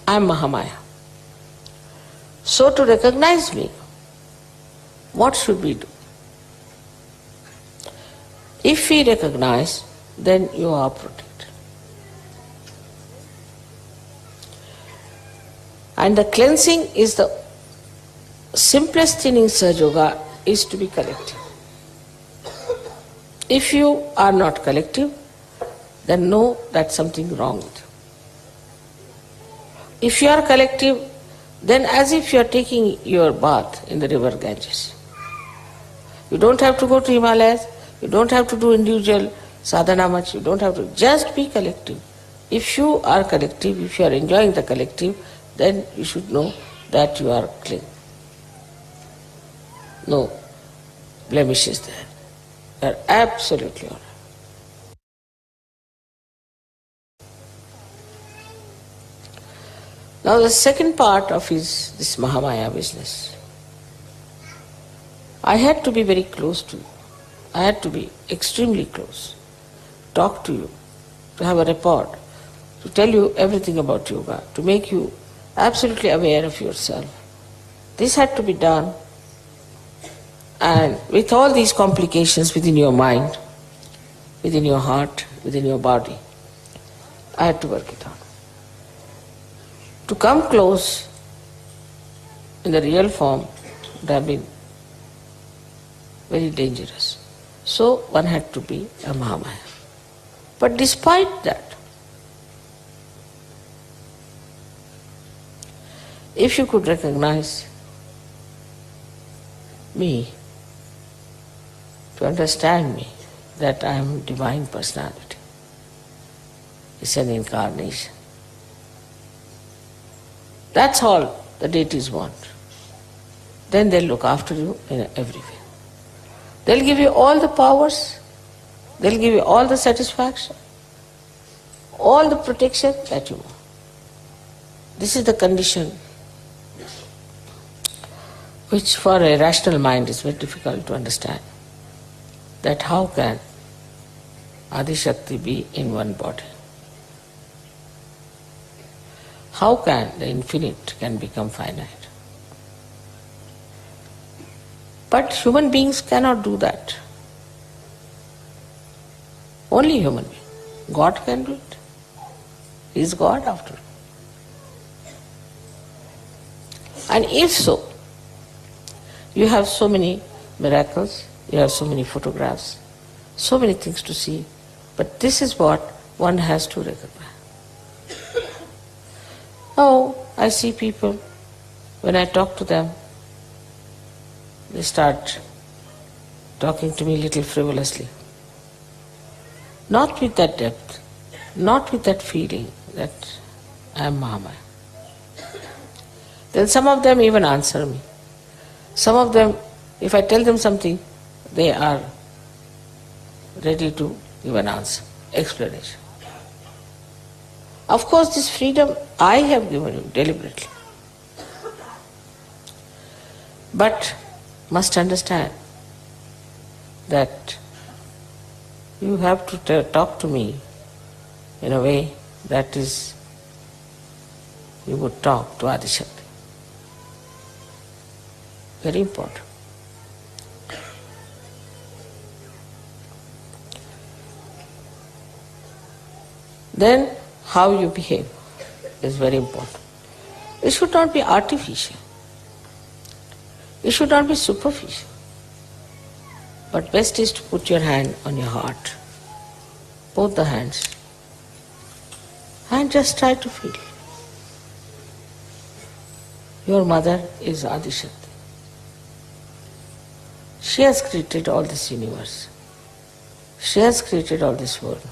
I'm Mahamaya. So to recognize me, what should we do? If we recognize, then you are protected. And the cleansing is the simplest thing in Sahaja Yoga is to be collective. If you are not collective, then know that something wrong with you. If you are collective, then as if you are taking your bath in the river Ganges. You don't have to go to Himalayas, you don't have to do individual sadhana much, you don't have to, just be collective. If you are collective, if you are enjoying the collective, then you should know that you are clean. No blemishes there. You are absolutely all right. Now the second part of this Mahamaya business. I had to be very close to you. I had to be extremely close. Talk to you, to have a rapport, to tell you everything about yoga, to make you absolutely aware of yourself. This had to be done, and with all these complications within your mind, within your heart, within your body, I had to work it out. To come close in the real form would have been very dangerous. So one had to be a Mahamaya. But despite that, if you could recognize me, to understand me, that I am Divine Personality, it's an incarnation. That's all the deities want. Then they'll look after you in every way. They'll give you all the powers, they'll give you all the satisfaction, all the protection that you want. This is the condition which for a rational mind is very difficult to understand. That how can Adi Shakti be in one body? How can the infinite can become finite? But human beings cannot do that. Only human being. God can do it. He is God after all. And if so, you have so many miracles, you have so many photographs, so many things to see, but this is what one has to recognize. Now, I see people, when I talk to them, they start talking to me a little frivolously. Not with that depth, not with that feeling that I am Mahamaya. Then some of them even answer me. Some of them, if I tell them something, they are ready to give an answer, explanation. Of course, this freedom I have given you deliberately. But must understand that you have to talk to me in a way that is, you would talk to Adi Shakti. Very important. Then how you behave is very important. It should not be artificial. It should not be superficial. But best is to put your hand on your heart, both the hands, and just try to feel. Your mother is Adi Shakti. She has created all this universe. She has created all this world.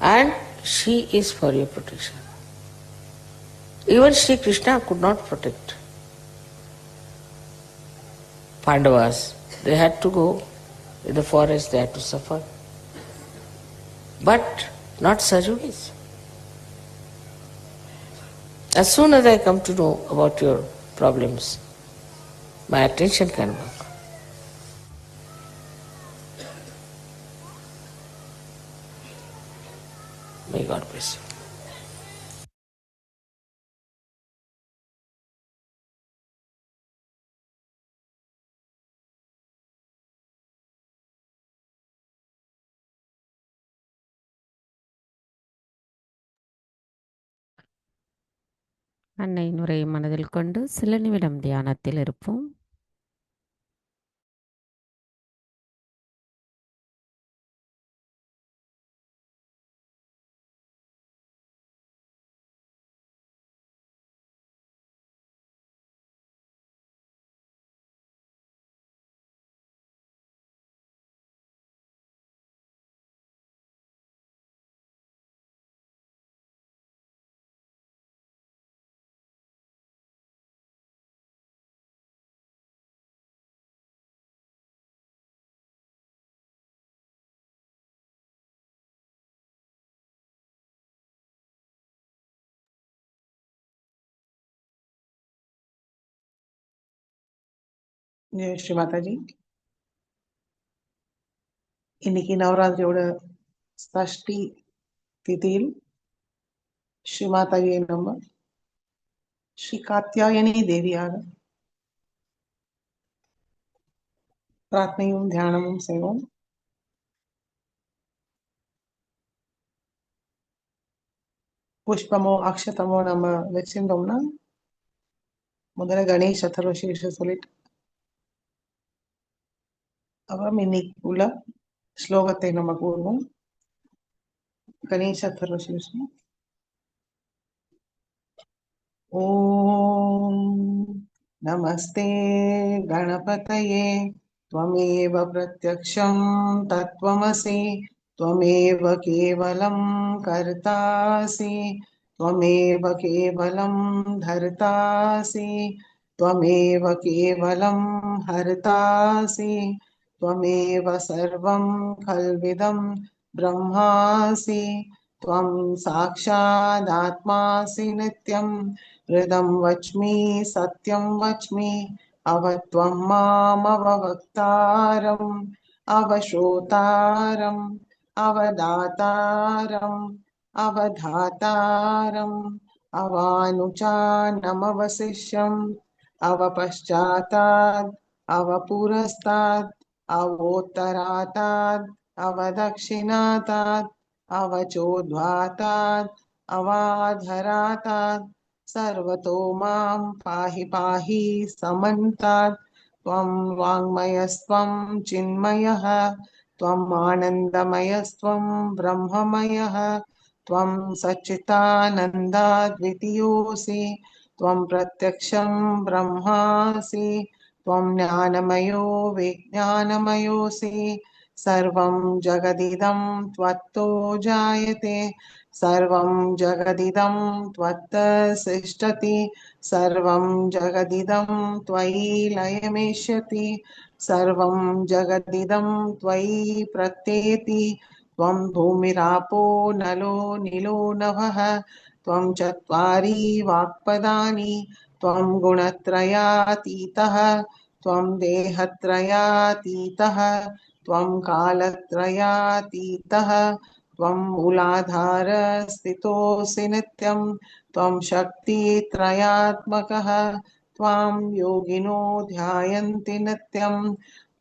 And she is for your protection. Even Sri Krishna could not protect Pandavas. They had to go in the forest, they had to suffer. But not Sajunis. As soon as I come to know about your problems, my attention can work. May God bless you. அன்னையின் உரையை மனதில் கொண்டு சில நிமிடம் தியானத்தில் இருப்போம். ஜெய் ஸ்ரீ மாதாஜி. இன்னைக்கு நவராத்திரியோட சஷ்டி திதியில் ஸ்ரீ மாதாஜியை நம்ம ஸ்ரீ காத்யாயனி தேவியாக பிரார்த்தனையும் தியானமும் செய்வோம். புஷ்பமோ அக்ஷதமோ நம்ம வச்சிருந்தோம்னா முதல்ல கணேஷ் சதுர்தசி சொல்லிட்டு அப்புறம் இன்னைக்கு உள்ள ஸ்லோகத்தை நம்ம கூறுவோம். கணேஷ் சதுர்தசி. ஓம் நமஸ்தே गणपतये त्वमेव प्रत्यक्षं तत्त्वमसि त्वमेव केवलं कर्तासि त्वमेव केवलं धर्तासि त्वमेव केवलं हर्तासि त्वमेव सर्वं खल्विदं ब्रह्मासि त्वं साक्षादात्मासि नित्यं हृदं वच्मि सत्यं वच्मि अवत्वं मामवक्तारम् अवश्रोतारम् अवदातारम् अवधातारम् अवानुचानमवशिष्यम् अवपश्चातात् अवपुरस्तात् अवोत्तरातात् अवदक्षिणातात् अवचोद्वातात् अवाधरातात् सर्वतो मां पाहि पाहि समन्तात् त्वं वाङ्मयस्त्वं चिन्मयः त्वम् आनन्दमयस्त्वं ब्रह्ममयः त्वं सच्चिदानन्दाद्वितीयोऽसि त्वं प्रत्यक्षं ब्रह्मासि त्वं ज्ञानमयो विज्ञानमयोऽसि सर्वं जगदिदं त्वत्तो जायते सर्वं जगदिदं त्वत्तसिष्ठति सर्वं जगदिदं त्वयि लयमेष्यति सर्वं जगदिदं त्वयि प्रत्येति त्वं भूमिरापो नलो नीलो नभः त्वं चत्वारि वाक्पदानि त्वं गुणत्रयातीतः त्वं देहत्रयातीतः त्वं कालत्रयातीतः त्वं मूलाधारस्थितोऽसि नित्यं त्वं शक्तित्रयात्मकः त्वां योगिनो ध्यायन्ति नित्यं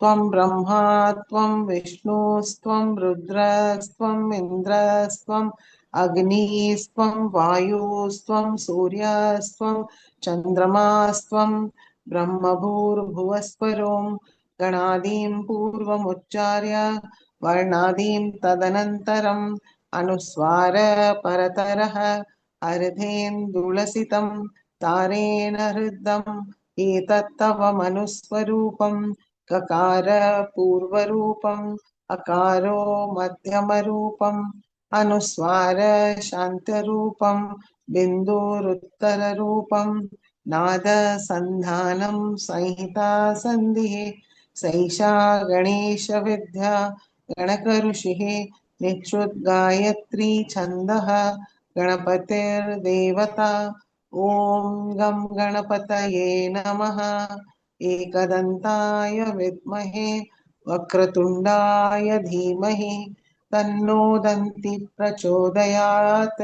त्वं ब्रह्मा त्वं विष्णुस्त्वं रुद्रस्त्वम् इन्द्रस्त्वम् अग्निस्त्वं वायुस्त्वं सूर्यस्त्वं चन्द्रमास्त्वं ब्रह्मभूर्भुवस्वरों गणादीं पूर्वमुच्चार्य वर्णादीं तदनन्तरम् अनुस्वार परतरः अर्धेन्दुलसितं तारेण हृदम् एतत्तव मनुस्वरूपं ककार पूर्वरूपम् अकारो मध्यमरूपम् अनुस्वार शान्तरूपं बिन्दुरुत्तररूपं नादसन्धानं संहिता सन्धिः सैषा गणेशविद्या गणकऋषिः निःश्रुतगायत्री छन्दः गणपतिर्देवता ॐ गं गणपतये नमः एकदन्ताय विद्महे वक्रतुण्डाय धीमहि तन्नो दन्ति प्रचोदयात्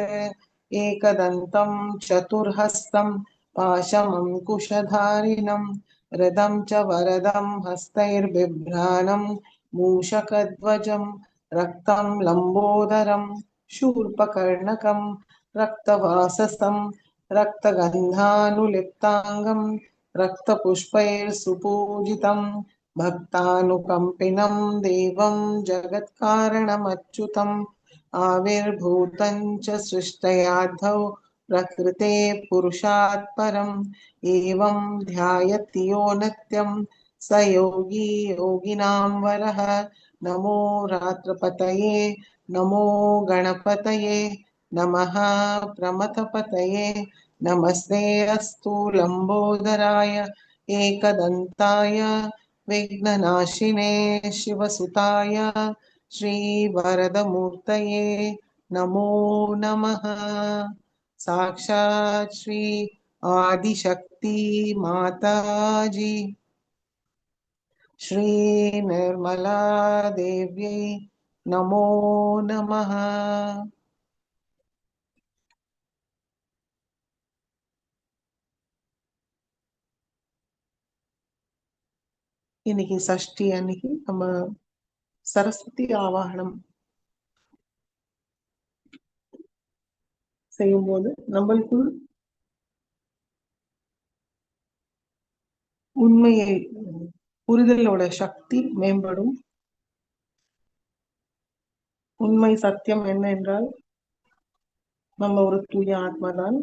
एकदन्तं चतुर्हस्तं पाशमङ्कुशधारिणं हृदं च वरदं हस्तैर्बिभ्राणं मूषकध्वजं रक्तं लम्बोदरं शूर्पकर्णकं रक्तवाससं रक्तगन्धानुलिप्ताङ्गं रक्तपुष्पैर्सुपूजितं भक्तानुकम्पिनं देवं जगत्कारणमच्युतम् आविर्भूतं च सृष्टयाद्धौ प्रकृते पुरुषात् परम् एवं ध्यायति यो नित्यं स योगी योगिनां वरः नमो रात्रपतये नमो गणपतये नमः प्रमथपतये नमस्ते अस्तु लम्बोदराय एकदन्ताय विघ्ननाशिने शिवसुताय श्रीवरदमूर्तये नमो नमः साक्षात् श्री आदिशक्ति माताजी श्रीनिर्मला देव्यै नमो नमः। இன்னைக்கு சஷ்டி அன்னைக்கு நம்ம சரஸ்வதி ஆவாகனம் செய்யும்போது நம்மளுக்குள் உண்மையை புரிதலோட சக்தி மேம்படும். உண்மை சத்தியம் என்ன என்றால் நம்ம ஒரு தூய ஆத்மாதான்.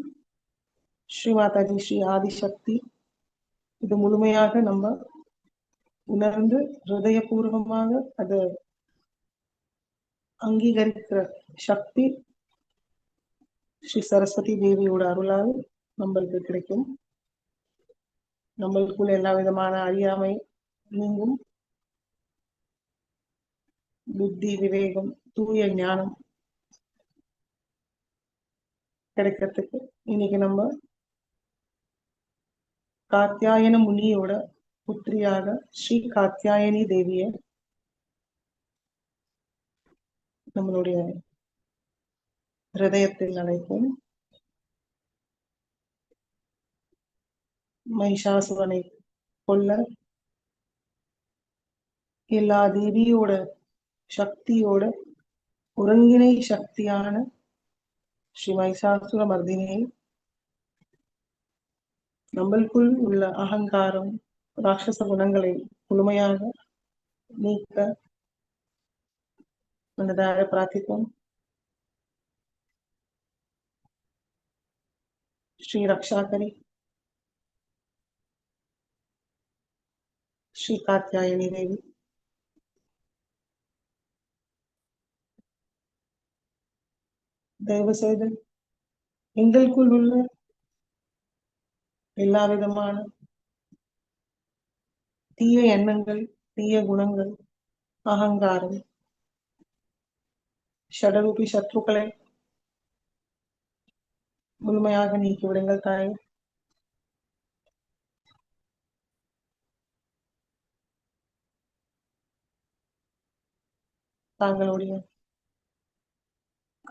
ஸ்ரீ மாதாஜி ஸ்ரீ ஆதிசக்தி இது முழுமையாக நம்ம உணர்ந்து ஹிருதயபூர்வமாக அதை அங்கீகரிக்கிற சக்தி ஸ்ரீ சரஸ்வதி தேவியோட அருளால் நம்மளுக்கு கிடைக்கும். நம்மளுக்குள்ள எல்லா விதமான அறியாமை நீங்கும். புத்தி விவேகம் தூய ஞானம் கிடைக்கிறதுக்கு இன்னைக்கு நம்ம காத்யாயன முனியோட புத்திரியாக ஸ்ரீ காத்யாயனி தேவிய நம்மளுடைய ஹிருதயத்தில் அழைப்போம். மகிஷாசுரனை கொல்ல எல்லா தேவியோட சக்தியோட ஒருங்கிணை சக்தியான ஸ்ரீ மகிஷாசுர மர்தினியை நம்மளுக்குள் உள்ள அகங்காரம் ராட்சச குணங்களை முழுமையாக நீக்க மனதார பிரார்த்திப்போம். ஸ்ரீ ரக்ஷாகரி ஸ்ரீ காத்யாயனி தேவி தயவு செய்து எங்களுக்குள் உள்ள எல்லா விதமான தீய எண்ணங்கள் தீய குணங்கள் அகங்காரம் ஷடரூபி சத்ருக்களை முழுமையாக நீக்கி விடுங்கள் தாயே. தாங்களுடைய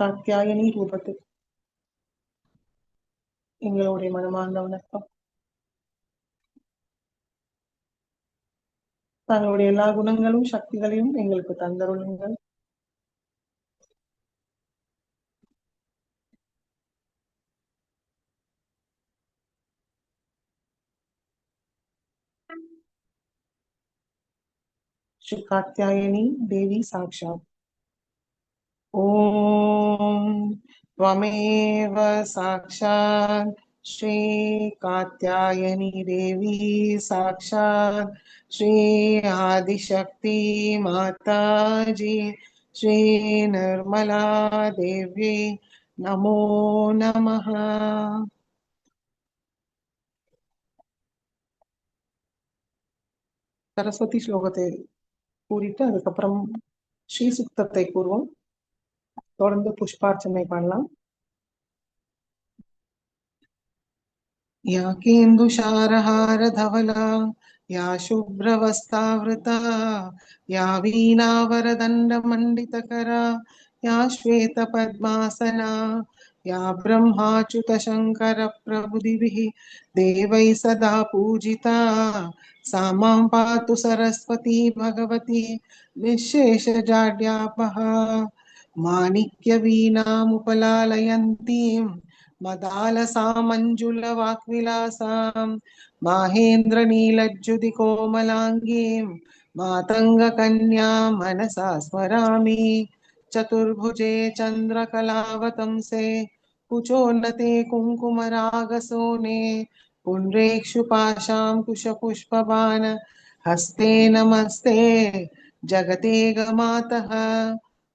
காத்யாயனி ரூபத்தில் எங்களுடைய மனமார்ந்த வணக்கம். தாங்களுடைய எல்லா குணங்களும் சக்திகளையும் எங்களுக்கு தந்தருளுங்கள். श्री कात्यायनी देवी साक्षात् ओम त्वमेव साक्षात् श्री कात्यायनी देवी साक्षात् श्री आदिशक्ति माता जी श्री निर्मला देवी नमो नमः. सरस्वती श्लोकத்தை கூறிட்டு அதுக்கப்புறம் ஸ்ரீ சுக்தத்தை கூறுவோம். தொடர்ந்து புஷ்பார்ச்சனை பண்ணலாம். या केन्दुशारहार धवला या शुभ्रवस्तावृता या वीणावरदण्डमण्डितकरा या श्वेतपद्मासना या ब्रह्माच्युतशङ्करप्रभृतिभिः देवैः सदा पूजिता सा मां पातु सरस्वती भगवती निःशेषजाड्यापः. माणिक्यवीणामुपलालयन्तीं मदालसामञ्जुलवाक्विलासां माहेन्द्रनीलज्जुतिकोमलाङ्गीं मातङ्गकन्यां मनसा स्मरामि. चतुर्भुजे चन्द्रकलावतंसे कुचोन्नते कुङ्कुमरागसोने पुण्ड्रेक्षुपाशां कुशपुष्पबाण हस्ते नमस्ते जगते गमातः.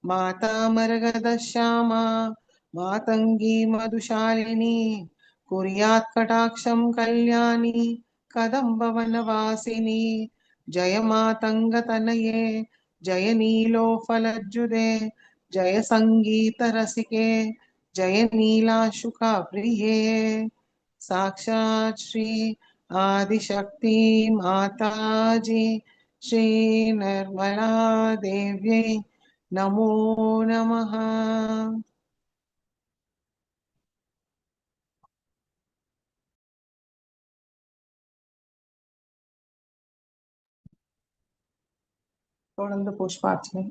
माता मरगदश्यामा मातंगी मधुशालिनी कुर्यात् कटाक्षं कल्याणी कदम्बवनवासिनी. जय मातंगतनये जय नीलोफलज्जुदे जय संगीतरसिके जय नीलाशुकाप्रिये. साक्षात् श्री आदिशक्ति माताजी श्रीनिर्मला देव्यै नमो नमः। தொடர்ந்து புஷ்பார்ச்சனை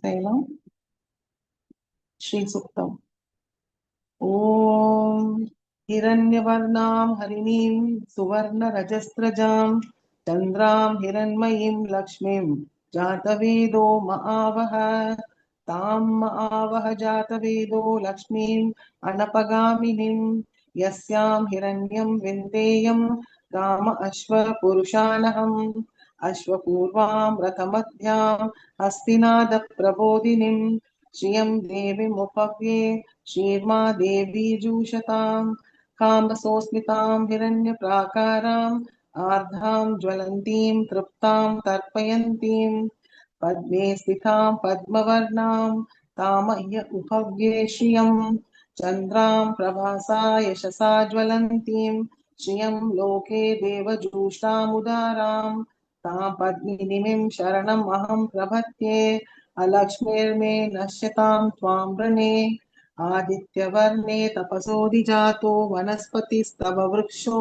செய்யலாம். ஸ்ரீ சுக்தம். ॐ हिरण्यवर्णां हरिणीं सुवर्णरजस्रजां चन्द्रां हिरण्मयीं लक्ष्मीं जातवेदो महावः तां महावः जातवेदो लक्ष्मीम् अनपगामिनीं यस्यां हिरण्यं विन्देयं काम अश्वपुरुषानहम् अश्वपूर्वां रथमध्यां हस्तिनादप्रबोधिनीं श्रियं देवीमुपव्ये श्रीर्मा देवी जूषतां कामसोऽस्मितां हिरण्यप्राकाराम् आर्द्रां ज्वलन्तीं तृप्तां तर्पयन्तीं पद्मे स्थितां पद्मवर्णां तामह्य उपव्ये श्रियं चन्द्रां प्रभासा यशसा ज्वलन्तीं श्रियं लोके देवजूष्टामुदारां तां पद्मिनीं शरणम् अहं प्रपद्ये अलक्ष्मीर्मे नश्यतां त्वां वृणे आदित्यवर्णे तपसोऽधिजातो वनस्पतिस्तव वृक्षो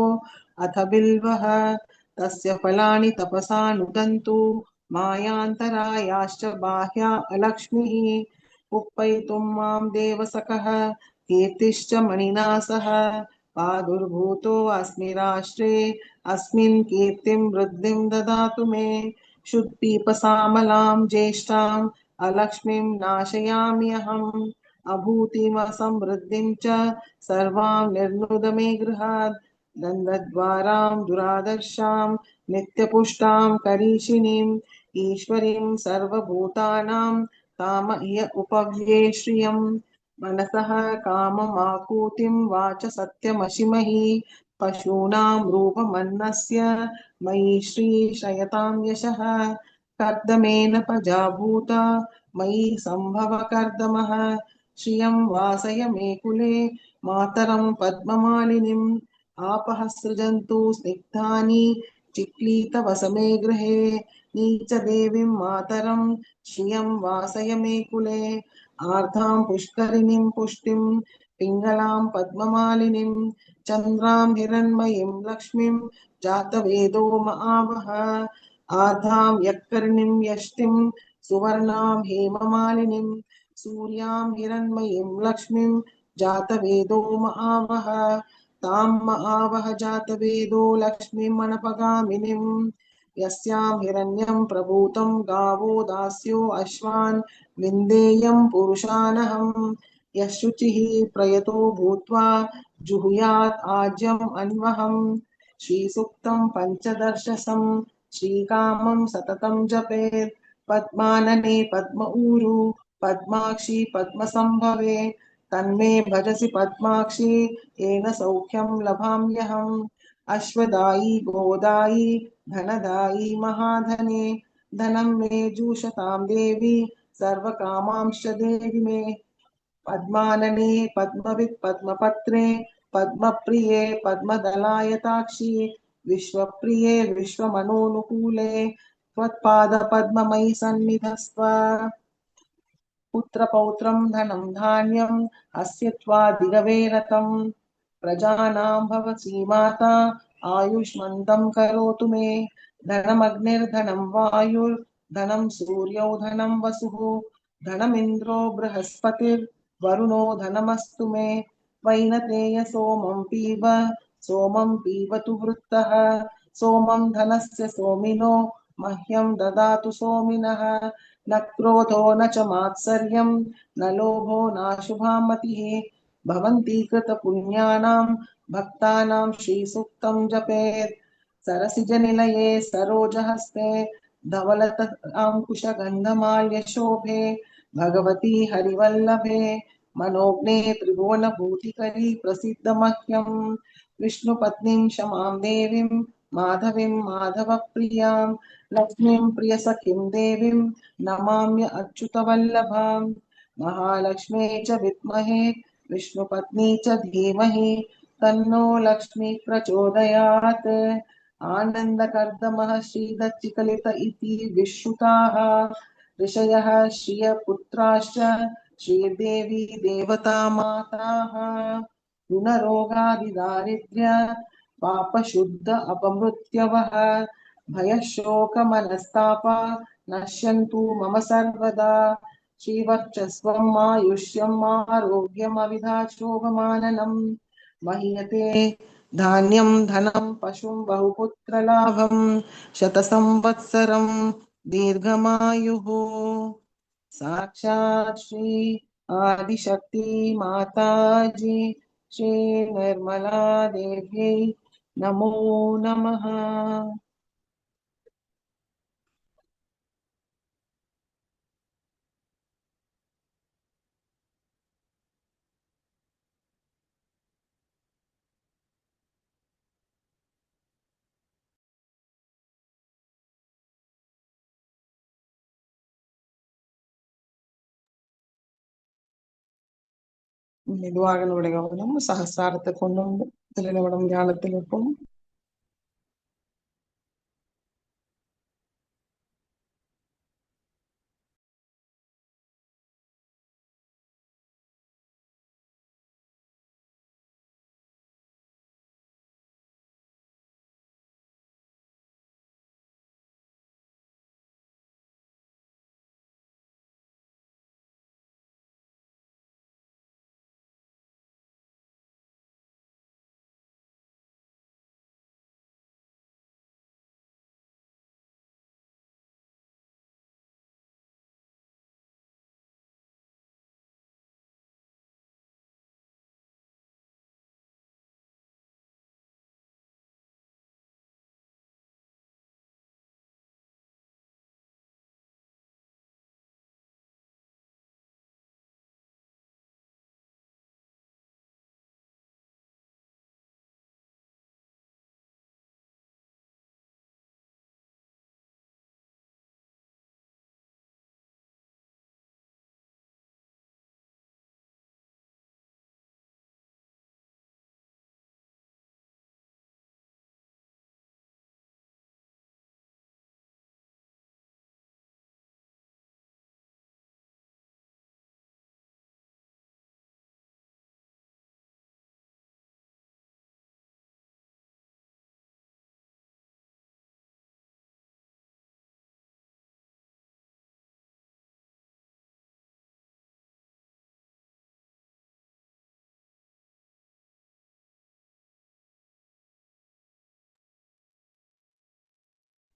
अथ बिल्वः तस्य फलानि तपसा नुदन्तु मायान्तरायाश्च बाह्या अलक्ष्मीः कुप्पयितुं मां देवसखः कीर्तिश्च मणिना सह प्रादुर्भूतो अस्मि राष्ट्रे अस्मिन् कीर्तिं वृद्धिं ददातु मे शुद्धीपसामलां ज्येष्ठां अलक्ष्मीं नाशयामि अहम् अभूतिमसमृद्धिं च सर्वां निर्नुद मे गृहात् दन्दद्वारां दुरादर्शां नित्यपुष्टां करीषिणीम् ईश्वरीं सर्वभूतानां तामह्य उपव्ये श्रियं मनसः काममाकूतिं वाच सत्यमशिमहि पशूनां रूपमन्नस्य मयि श्रीशयतां यशः कर्दमेन प्रजाभूता मयि सम्भव कर्दमः श्रियं वासय मे कुले मातरं पद्ममालिनीम् आपः सृजन्तु स्निग्धानि चिक्लीतवसमे गृहे नीचदेवीं मातरं श्रियं वासय मे कुले आर्द्रां पुष्करिणीं पुष्टिं पिङ्गलां पद्ममालिनीं चन्द्रां हिरण्मयीं लक्ष्मीं जातवेदो महावः आर्द्रां यक्कर्णीं यष्टिं सुवर्णां हेममालिनीं सूर्यां हिरण्मयीं लक्ष्मीं जातवेदो महावः तां महावः जातवेदो लक्ष्मीम् अनपगामिनीं यस्यां हिरण्यं प्रभूतं गावो दास्यो अश्वान् विन्देयं पुरुषानहम् यः शुचिः प्रयतो भूत्वा जुहुयात् आज्यम् अन्वहम् श्रीसूक्तं पञ्चदशं श्रीकामं सततं जपेत् पद्मानने पद्म ऊरु पद्माक्षी पद्मसंभवे तन्मे भजसि पद्माक्षी येन सौख्यं लभाम्यहम् अश्वदायी गोदायी धनदायी महाधने धनं मे जूषतां देवी सर्वकामांश्च देवि मे पद्मानने पद्मवित् पद्मपत्रे पद्मप्रिये पद्मदलायताक्षी विश्वप्रिये विश्वमनोनुकूले त्वत्पादपद्ममयि सन्निधस्व पुत्रपौत्रं धनं धान्यम् अस्य त्वादिगवे रतं प्रजानां भवसी माता आयुष्मन्तं करोतु मे धनमग्निर्धनं वायुर्धनं सूर्यौ धनं वसुः धनमिन्द्रो बृहस्पतिर्वरुणो धनमस्तु मे वैनतेय सोमं पीबतु वृत्तः सोमं धनस्य सोमिनो मह्यं ददातु सोमिनः न क्रोधो न च मात्सर्यं न लोभो नाशुभा मतिः भवन्ति कृतपुण्यानां भक्तानां श्रीसूक्तं जपेत् सरसिजनिलये सरोजहस्ते धवलताङ्कुशगन्धमाल्यशोभे भगवती हरिवल्लभे मनोज्ञे त्रिभुवनभूतिकरी प्रसिद्धमह्यं विष्णुपत्नीं क्षमां देवीं माधवीं माधवप्रियां लक्ष्मीं प्रियसखीं देवीं नमाम्य अच्युतवल्लभां महालक्ष्मी च विद्महे विष्णुपत्नी च धीमहि तन्नो लक्ष्मी प्रचोदयात् आनन्दकर्दमः श्रीदच्चिकलित इति विश्रुताः ऋषयः श्रियपुत्राश्च श्रीदेवी देवता माताः ऋणरोगादिदारिद्र्य पापशुद्ध अपमृत्यवः भयशोकमनस्तापा नश्यन्तु मम सर्वदा श्रीवर्चस्वम् आयुष्यम् आरोग्यमविधाचोगमाननम् महीयते धान्यं धनं पशुं बहुपुत्रलाभं शतसंवत्सरं दीर्घमायुः साक्षात् श्री आदिशक्ति माताजी श्री निर्मला देव्यै नमो नमः। மெதுவாக நம்முடைய கவனம் சகசிராரத்தை கொண்டு வந்து சில நிமிடம் தியானத்தில் இருப்போம்.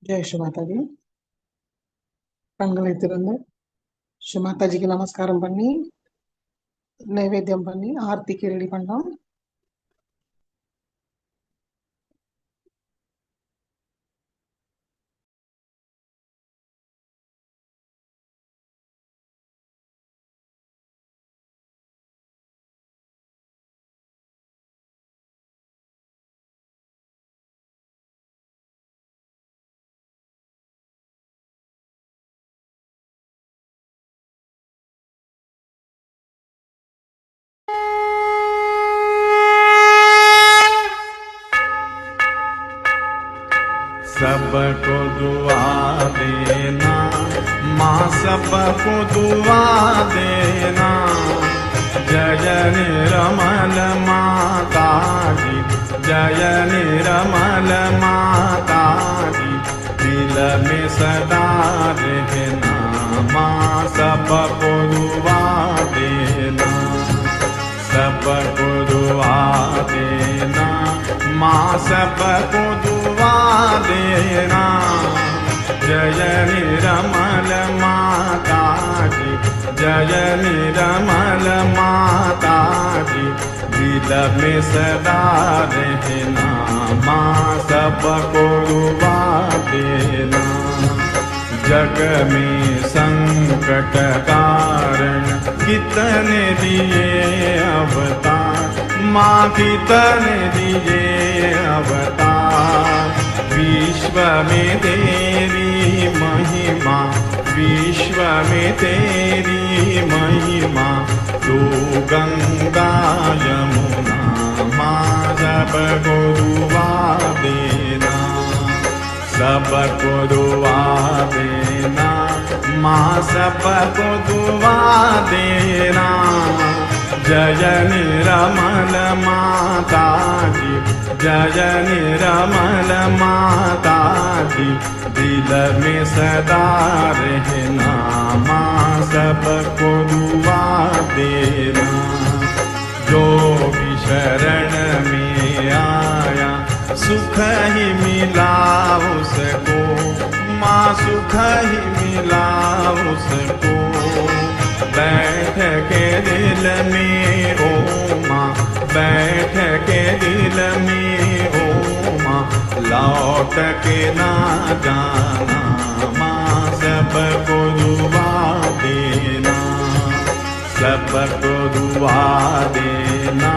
जय श्री माता दी. கண்களை திறந்து ஸ்ரீ மாதாஜிக்கு நமஸ்காரம் பண்ணி நைவேத்தியம் பண்ணி ஆர்த்திக்கு ரெடி பண்ணோம். सबको दुआ देना माँ, सबको दुआ देना। जय निर्मल माता जी, जय निर्मल माता जी, दिल में सदा रहना माँ, सबको दुआ देना, सबको दुआ देना माँ, सबको दुआ देना। जय निर्मल माता जी, जय निर्मल माता जी, दिल में सदा रहना माँ, सबको दुआ देना। जग में संकट कारण कितने दिए अवतार माँ, कितने दिए अवतार। विश्व में तेरी महिमा, विश्व में तेरी महिमा, तू गंगा यमुना माँ, सबको दुआ देना। दुआ देना, माँ सबको दुआ देना। जय निरमल माता जी, जय निरमल माता जी, दिल में सदा रहना, माँ सबको दुआ देना। जो भी शरण में आया सुख ही मिला उसको, माँ सुख ही मिला उसको। बैठ के दिल में ओ माँ, बैठ के दिल में ओ माँ, लौट के ना जाना, माँ सबको दुआ देना, सबको दुआ देना,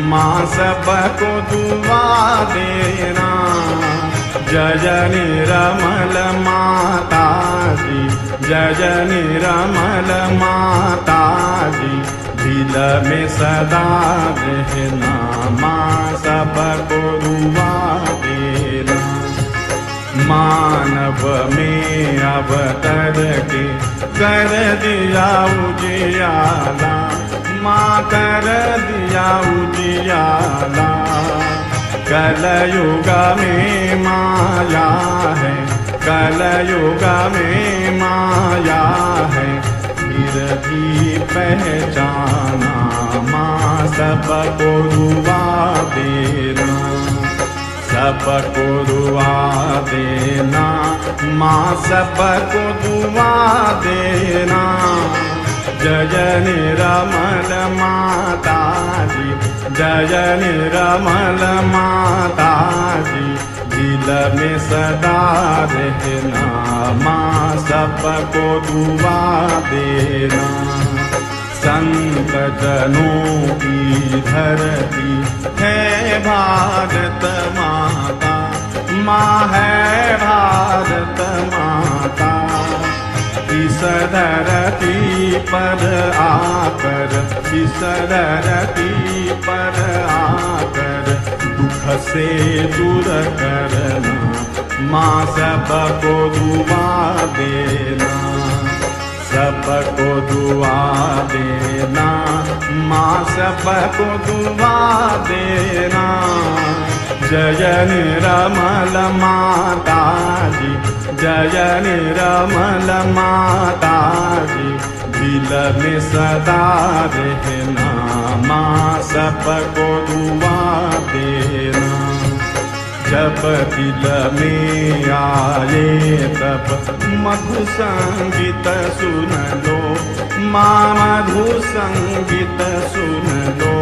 माँ सबको दुआ देना। जय निरमल माता जी, जय निरमल माता जी, दिल में सदा रहना, माँ सबको दुआ देना। मानव में अवतर के कर दिया उजियाला, माँ कर दिया उजियाला। कलयुग में माया है, कलयुग में माया है, फिर भी पहचाना, माँ सबको दुआ देना, सबको दुआ देना, माँ सबको दुआ देना। जय निरमल माता जी, जय निरमल माता जी, दिल में सदा रहना, माँ सबको दुआ देना। संत जनों की धरती है भारत माता, माँ है भारत माता। इस धरती पर आकर, इस धरती पर आकर, दुख से दूर करना, माँ सबको दुआ देना, सबको दुआ देना, माँ सबको दुआ देना। जय निरमल माता जी, जय निरमल माता जी, दिल में सदा रहना, माँ सबको दुआ देना। जब दिल में आए तब मधु संगीत सुन लो, माँ मधु संगीत सुन लो।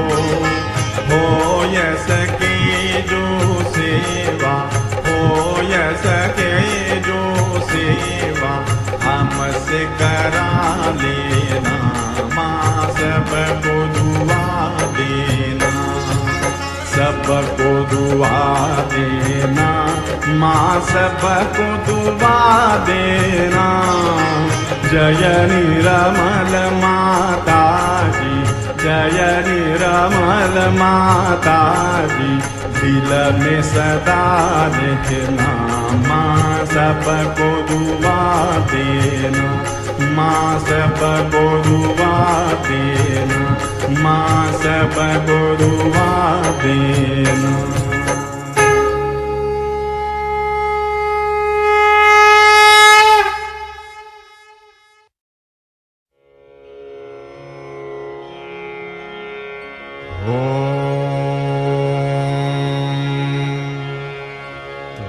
हो य सके जो सेवा, हो य सके जो सेवा, हमसे करा लेना, माँ सबको दुआ देना, सबको दुआ देना, माँ सबको दुआ देना। जय निरमल माता जी, जय निरमल माता जी, दिल में सदा रहना, माँ सबको दुआ देना, माँ सबको दुआ देना, माँ सबको दुआ देना।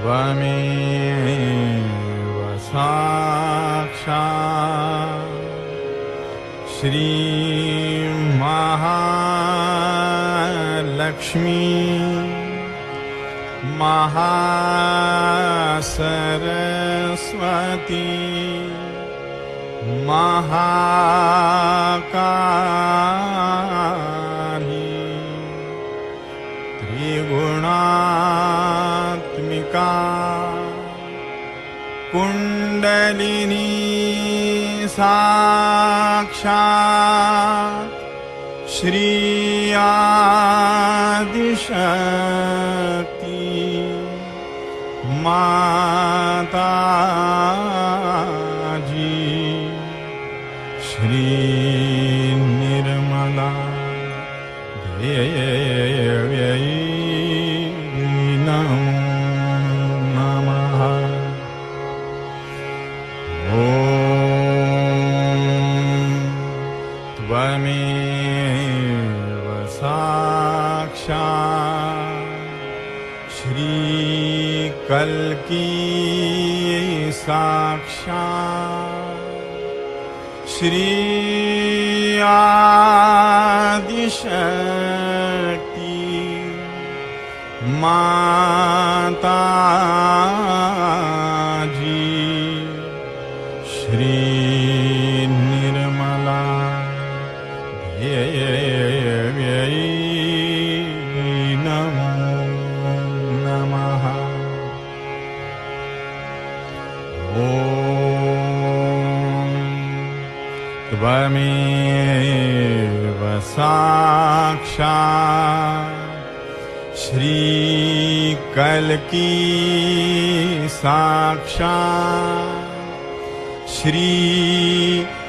त्वमेव साक्षात् श्री महालक्ष्मी महासरस्वती महाकाली त्रिगुणात्मिका कुंडलिनी साक्षात् श्री आदिशक्ति माँ जी श्री निर्मला देव्यै नमो नमः। ॐ त्वमेव साक्षात् श्रीकल्की साक्षात् श्री आदिशक्ति माता जी श्री निर्मला देव्यै नमो नमः। ॐ त्वमेव साक्षात् श्रीकल्की साक्षात् श्री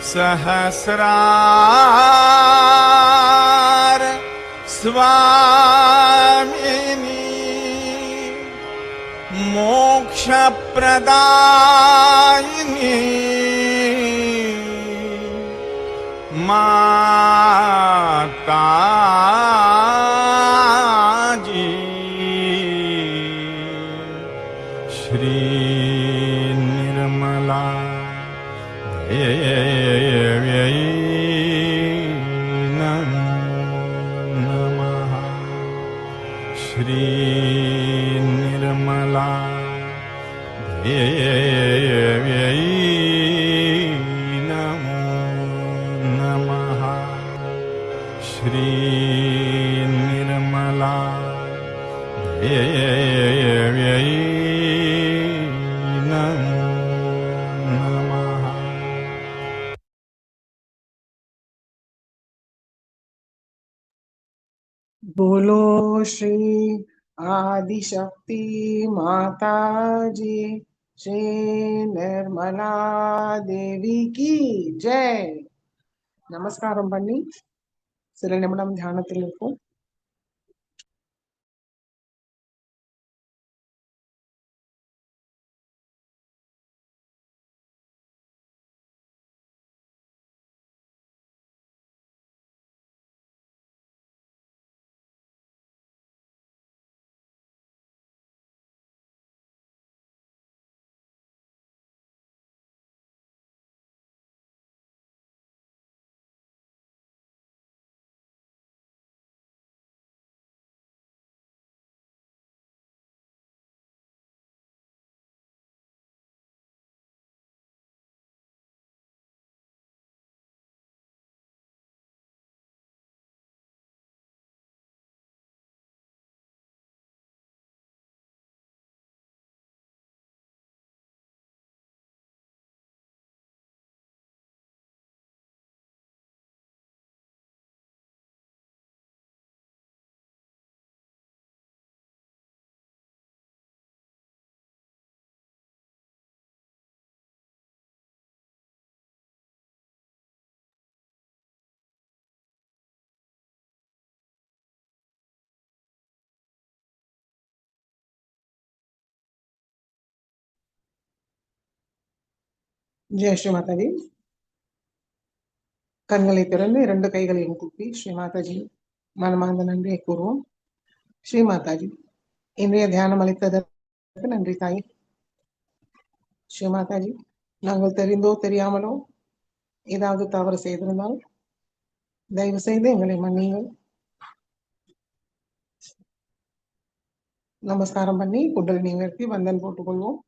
सहस्रार स्वामिनी मोक्षप्रदायिनी माता जी श्री निर्मला देव्यै नमो नमः। श्री निर्मला देव्यै नमो नमः। श्री निर्मला देव्यै नमो नमः। बोलो श्री आदिशक्ति माता जी श्री निर्मला देवी की जय. நமஸ்காரம் பண்ணி சில நிமிடம் தியானத்தில் இருக்கும். ஜெய் ஸ்ரீ மாதாஜி. கண்களை திறந்து 2 கைகளையும் கூப்பி ஸ்ரீ மாதாஜி மனமார்ந்த நன்றியை கூறுவோம். ஸ்ரீ மாதாஜி, இன்றைய தியானம் அளித்ததற்கு நன்றி தாய். ஸ்ரீ மாதாஜி, நாங்கள் தெரிந்தோ தெரியாமலோ ஏதாவது தவறு செய்திருந்தால் தயவு செய்து எங்களை மன்னியுங்கள். நமஸ்காரம் பண்ணி குண்டலினி நிறுத்தி வந்தன் போட்டுக்கொள்வோம்.